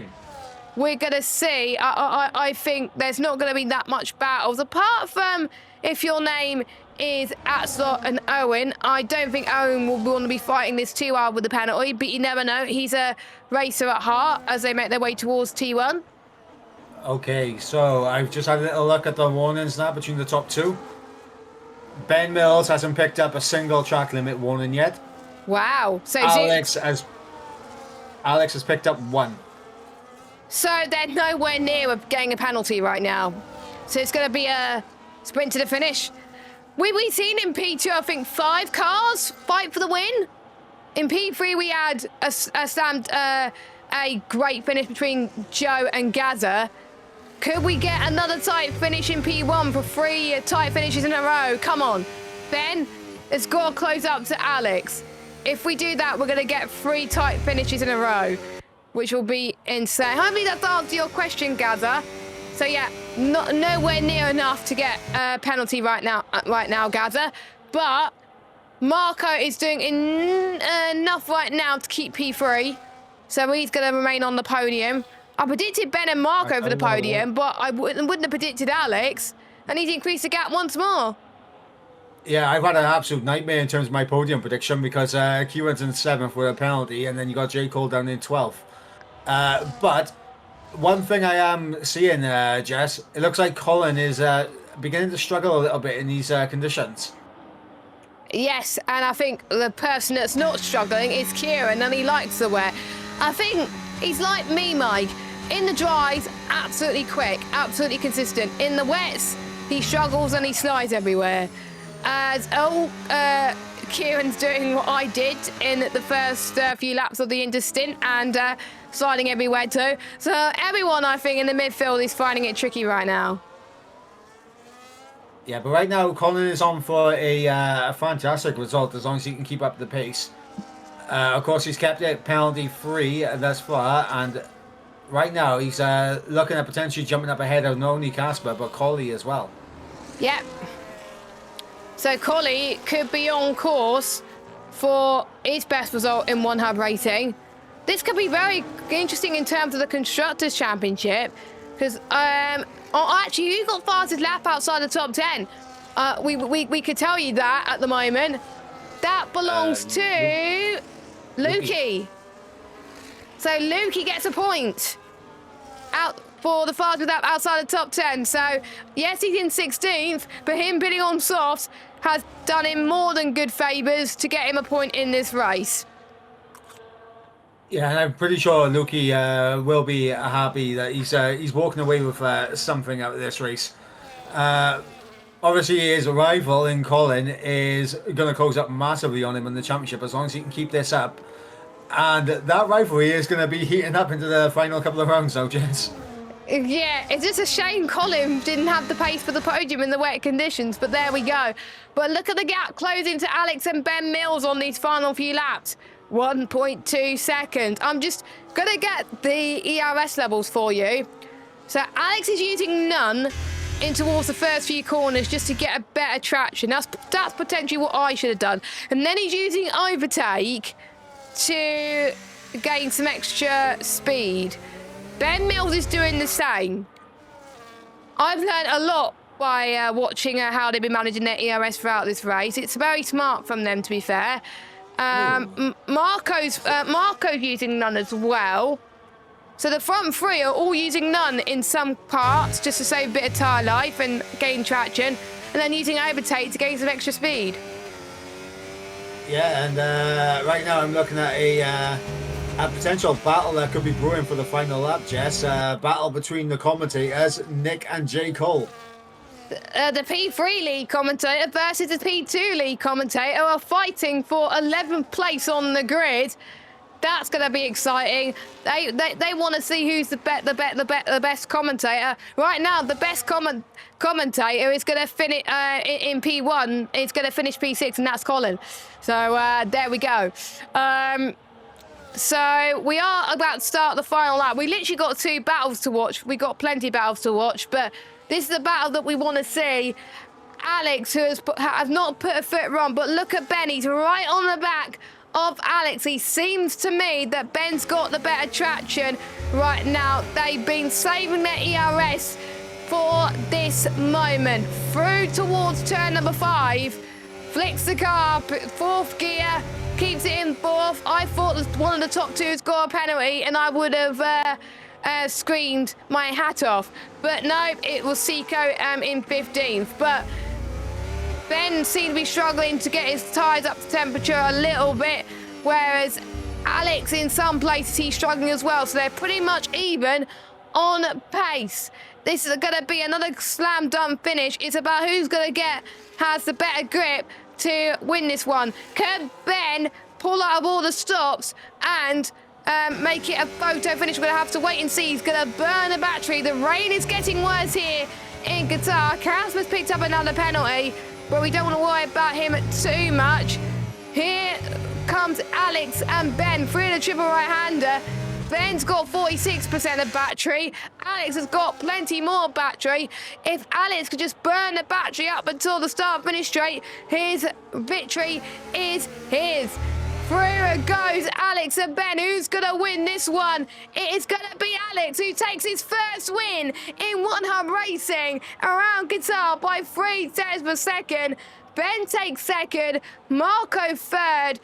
we're going to see. I think there's not going to be that much battles, apart from if your name is Atslot and Owen. I don't think Owen will want to be fighting this too hard with the penalty, but you never know. He's a racer at heart as they make their way towards T1. Okay, so I've just had a little look at the warnings now between the top 2. Ben Mills hasn't picked up a single track limit warning yet. Wow. So Alex has picked up 1. So they're nowhere near getting a penalty right now. So it's going to be a sprint to the finish. We've seen in P2, I think, 5 cars fight for the win. In P3, we had a great finish between Joe and Gaza. Could we get another tight finish in P1 for 3 tight finishes in a row? Come on. Then it's got to close up to Alex. If we do that, we're going to get 3 tight finishes in a row, which will be insane. Hopefully that's answered your question, Gaza. So yeah, nowhere near enough to get a penalty right now, Gaza. But Marco is doing enough right now to keep P3. So he's going to remain on the podium. I predicted Ben and Marco for the podium, but I wouldn't have predicted Alex. And he's increased the gap once more. Yeah, I've had an absolute nightmare in terms of my podium prediction, because Kieran's in 7th with a penalty, and then you got J. Cole down in 12th. But one thing I am seeing, Jess, it looks like Colin is beginning to struggle a little bit in these conditions. Yes, and I think the person that's not struggling is Kieran, and he likes the wet. I think he's like me, Mike. In the dries, absolutely quick, absolutely consistent. In the wets, he struggles and he slides everywhere. as Kieran's doing what I did in the first few laps of the interstint and sliding everywhere too. So everyone, I think, in the midfield is finding it tricky right now. Yeah, but right now Colin is on for a fantastic result as long as he can keep up the pace. Of course, he's kept it penalty-free thus far, and right now he's looking at potentially jumping up ahead of not only Casper but Collie as well. Yep. So Collie could be on course for his best result in one hub racing. This could be very interesting in terms of the Constructors' Championship, because actually, who got fastest lap outside the top 10? We could tell you that at the moment. That belongs to Lukey. So Lukey gets a point out for the fastest lap outside the top 10. So yes, he's in 16th, but him bidding on softs has done him more than good favours to get him a point in this race. Yeah, and I'm pretty sure Lukey will be happy that he's walking away with something out of this race. Obviously, his rival in Colin is going to close up massively on him in the championship as long as he can keep this up. And that rivalry is going to be heating up into the final couple of rounds now, gents. Yeah, it's just a shame Colin didn't have the pace for the podium in the wet conditions, but there we go. But look at the gap closing to Alex and Ben Mills on these final few laps. 1.2 seconds. I'm just going to get the ERS levels for you. So Alex is using none in towards the first few corners just to get a better traction. That's potentially what I should have done. And then he's using overtake to gain some extra speed. Ben Mills is doing the same. I've learned a lot by watching how they've been managing their ERS throughout this race. It's very smart from them, to be fair. Marco's using none as well. So the front three are all using none in some parts just to save a bit of tyre life and gain traction, and then using overtake to gain some extra speed. Yeah, and right now I'm looking at a potential battle that could be brewing for the final lap, Jess. Battle between the commentators, Nick and J. Cole. The P3 lead commentator versus the P2 lead commentator are fighting for 11th place on the grid. That's going to be exciting. They want to see who's the best commentator. Right now, the best commentator is going to finish in P1. It's going to finish P6, and that's Colin. So there we go. So we are about to start the final lap. We literally got 2 battles to watch. We got plenty of battles to watch, but this is the battle that we want to see. Alex, who has not put a foot wrong, but look at Ben. He's right on the back of Alex. He seems to me that Ben's got the better traction right now. They've been saving their ERS for this moment. Through towards turn number 5. Flicks the car, 4th gear, keeps it in 4th. I thought that one of the top 2 score a penalty, and I would have screamed my hat off. But no, it was Seco in 15th. But Ben seemed to be struggling to get his tyres up to temperature a little bit, whereas Alex, in some places, he's struggling as well. So they're pretty much even on pace. This is going to be another slam dunk finish. It's about who's going to has the better grip to win this one. Can Ben pull out of all the stops and make it a photo finish? We're going to have to wait and see. He's going to burn a battery. The rain is getting worse here in Qatar. Casper's picked up another penalty, but we don't want to worry about him too much. Here comes Alex and Ben, through the triple right-hander. Ben's got 46% of battery. Alex has got plenty more battery. If Alex could just burn the battery up until the start-finish straight, his victory is his. Through it goes Alex and Ben. Who's going to win this one? It is going to be Alex, who takes his first win in one hub racing around Qatar by 3 seconds per second. Ben takes second. Marco third.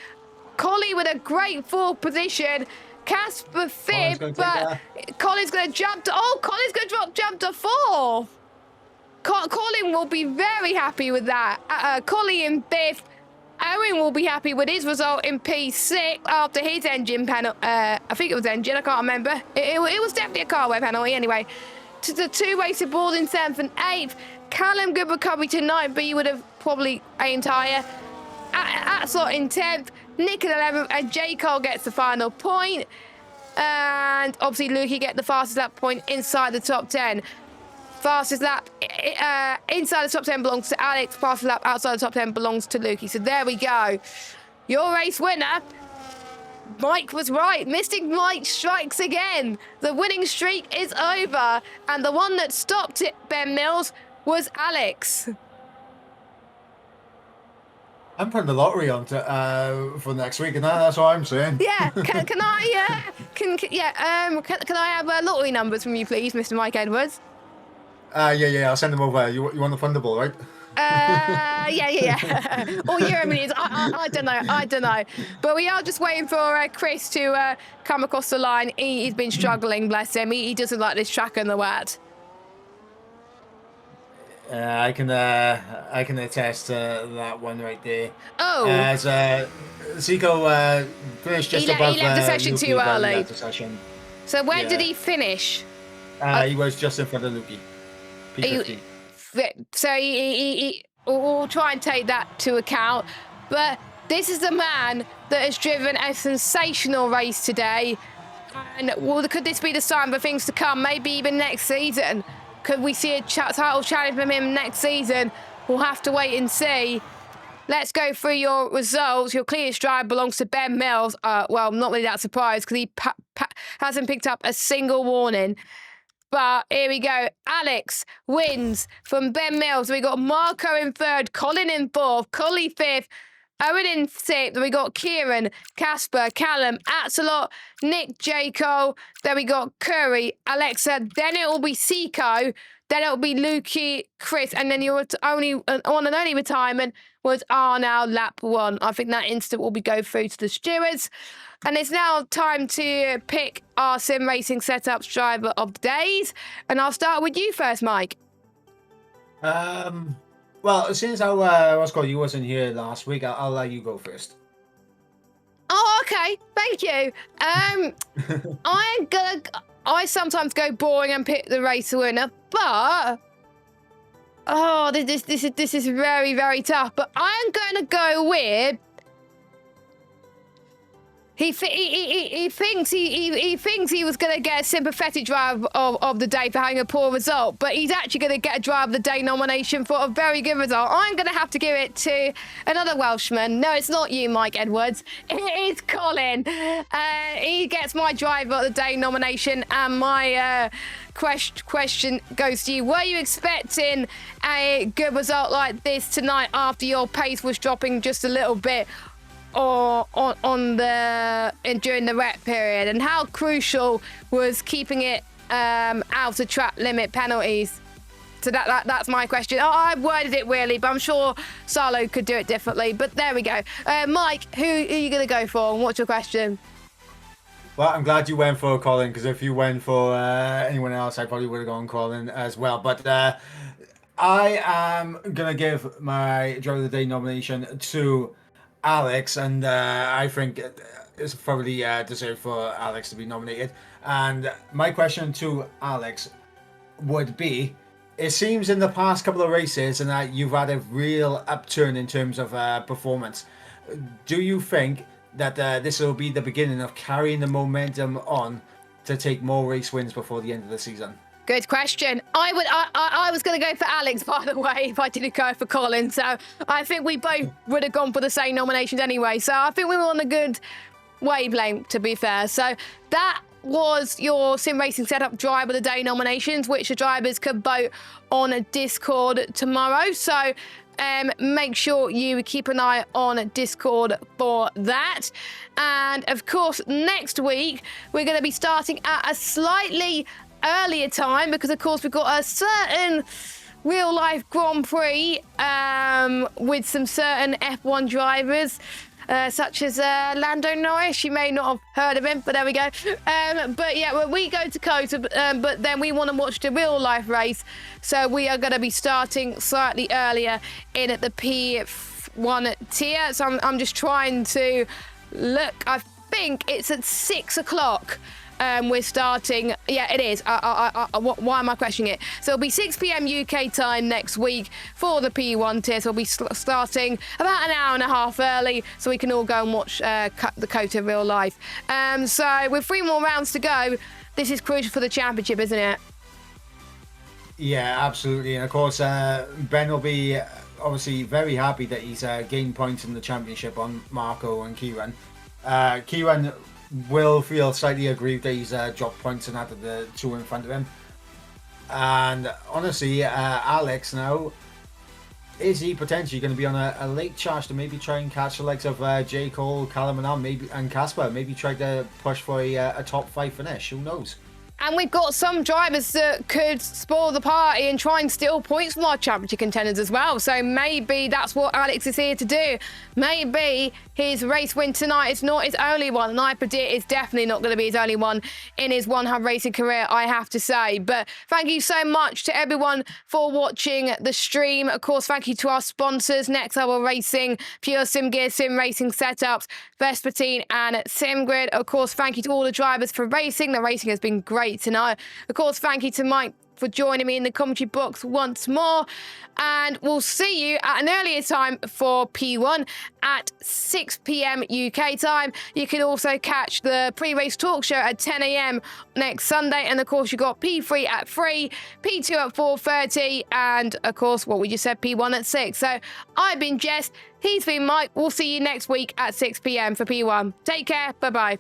Collie with a great 4th position. Casper 5th, but Colin's going to jump to... Oh, Colin's going to jump to 4th. Colin will be very happy with that. Collie in 5th. Owen will be happy with his result in P6 after his engine panel. I think it was engine, I can't remember. It was definitely a carway penalty anyway. To the 2 race aboard in 7th and 8th. Callum, good recovery to 9th, but you would have probably aim higher. Axel in 10th, Nick in 11th, and J. Cole gets the final point. And obviously, Lukey get the fastest lap point inside the top 10. Fastest lap inside the top 10 belongs to Alex. Fastest lap outside the top 10 belongs to Lukey. So there we go. Your race winner, Mike was right. Mystic Mike strikes again. The winning streak is over. And the one that stopped it, Ben Mills, was Alex. I'm putting the lottery on for next week, and that's what I'm saying. Yeah, can I have lottery numbers from you, please, Mr. Mike Edwards? Yeah, I'll send them over. You want the fundable, right? Yeah. Or Eurominutes. I don't know. But we are just waiting for Chris to come across the line. He's been struggling, bless him. He doesn't like this track and the wet. I can attest to that one right there. Oh. As Zico finished just above. He left the session too early. So where did he finish? He was just in front of Lukey. P50. So we'll try and take that to account. But this is the man that has driven a sensational race today. And could this be the sign for things to come? Maybe even next season. Could we see a title challenge from him next season? We'll have to wait and see. Let's go through your results. Your clearest drive belongs to Ben Mills. Well, not really that surprised because he hasn't picked up a single warning. But here we go. Alex wins from Ben Mills. We got Marco in 3rd, Colin in 4th, Collie 5th, Owen in 6th. Then we got Kieran, Casper, Callum, Atzelot, Nick, J. Cole. Then we got Curry, Alexa. Then it will be Seiko. Then it will be Lukey, Chris. And then your only one and only retirement was Arnow, lap 1. I think that instant will be go through to the stewards. And it's now time to pick our sim racing setups driver of the days. And I'll start with you first, Mike. Well, since you wasn't here last week, I'll let you go first. Oh, okay. Thank you. I sometimes go boring and pick the race winner, but this is very, very tough. But I'm going to go with. He thinks he was going to get a sympathetic drive of the day for having a poor result, but he's actually going to get a drive of the day nomination for a very good result. I'm going to have to give it to another Welshman. No, it's not you, Mike Edwards. It is Colin. He gets my driver of the day nomination, and my question goes to you. Were you expecting a good result like this tonight after your pace was dropping just a little bit? Or during the rep period, and how crucial was keeping it out of track limit penalties? So that's my question. I worded it weirdly, but I'm sure Salo could do it differently. But there we go. Mike, who are you going to go for, and what's your question? Well, I'm glad you went for Colin, because if you went for anyone else, I probably would have gone Colin as well. But I am going to give my Driver of the Day nomination to Alex, and I think it's probably deserved for Alex to be nominated. And my question to Alex would be, it seems in the past couple of races and that you've had a real upturn in terms of performance. Do you think that this will be the beginning of carrying the momentum on to take more race wins before the end of the season? Good question. I was going to go for Alex, by the way, if I didn't go for Colin. So I think we both would have gone for the same nominations anyway. So I think we were on a good wavelength, to be fair. So that was your sim racing setup driver of the day nominations, which the drivers could vote on a Discord tomorrow. So make sure you keep an eye on Discord for that. And of course, next week, we're going to be starting at a slightly earlier time, because of course we've got a certain real life Grand Prix with some certain F1 drivers such as Lando Norris. You may not have heard of him, but there we go. But yeah, well, we go to Qatar, but then we want to watch the real life race, so we are going to be starting slightly earlier in at the P1 tier. So I'm just trying to look. I think it's at 6 o'clock we're starting. Yeah, it is. Why am I questioning it? So it'll be 6 p.m. UK time next week for the P1 tier. So we'll be starting about an hour and a half early, so we can all go and watch the Qatar real life. So with 3 more rounds to go, this is crucial for the championship, isn't it? Yeah, absolutely. And of course, Ben will be obviously very happy that he's gained points in the championship on Marco and Kieran. Kieran will feel slightly aggrieved that he's dropped points and added the 2 in front of him. And honestly, Alex now, is he potentially going to be on a late charge to maybe try and catch the likes of J. Cole, Callum and Casper, maybe try to push for a top 5 finish? Who knows? And we've got some drivers that could spoil the party and try and steal points from our championship contenders as well. So maybe that's what Alex is here to do. Maybe his race win tonight is not his only one. And I predict it's definitely not going to be his only one in his One Hub racing career, I have to say. But thank you so much to everyone for watching the stream. Of course, thank you to our sponsors, Next Level Racing, Pure Sim Gear, Sim Racing Setups, Vespertine and SimGrid. Of course, thank you to all the drivers for racing. The racing has been great tonight. Of course, thank you to Mike for joining me in the commentary box once more. And we'll see you at an earlier time for P1 at 6 p.m. UK time. You can also catch the pre-race talk show at 10 a.m. next Sunday. And of course, you've got P3 at 3, P2 at 4:30, and of course, what we just said, P1 at 6. So I've been Jess, he's been Mike. We'll see you next week at 6 p.m. for P1. Take care. Bye-bye.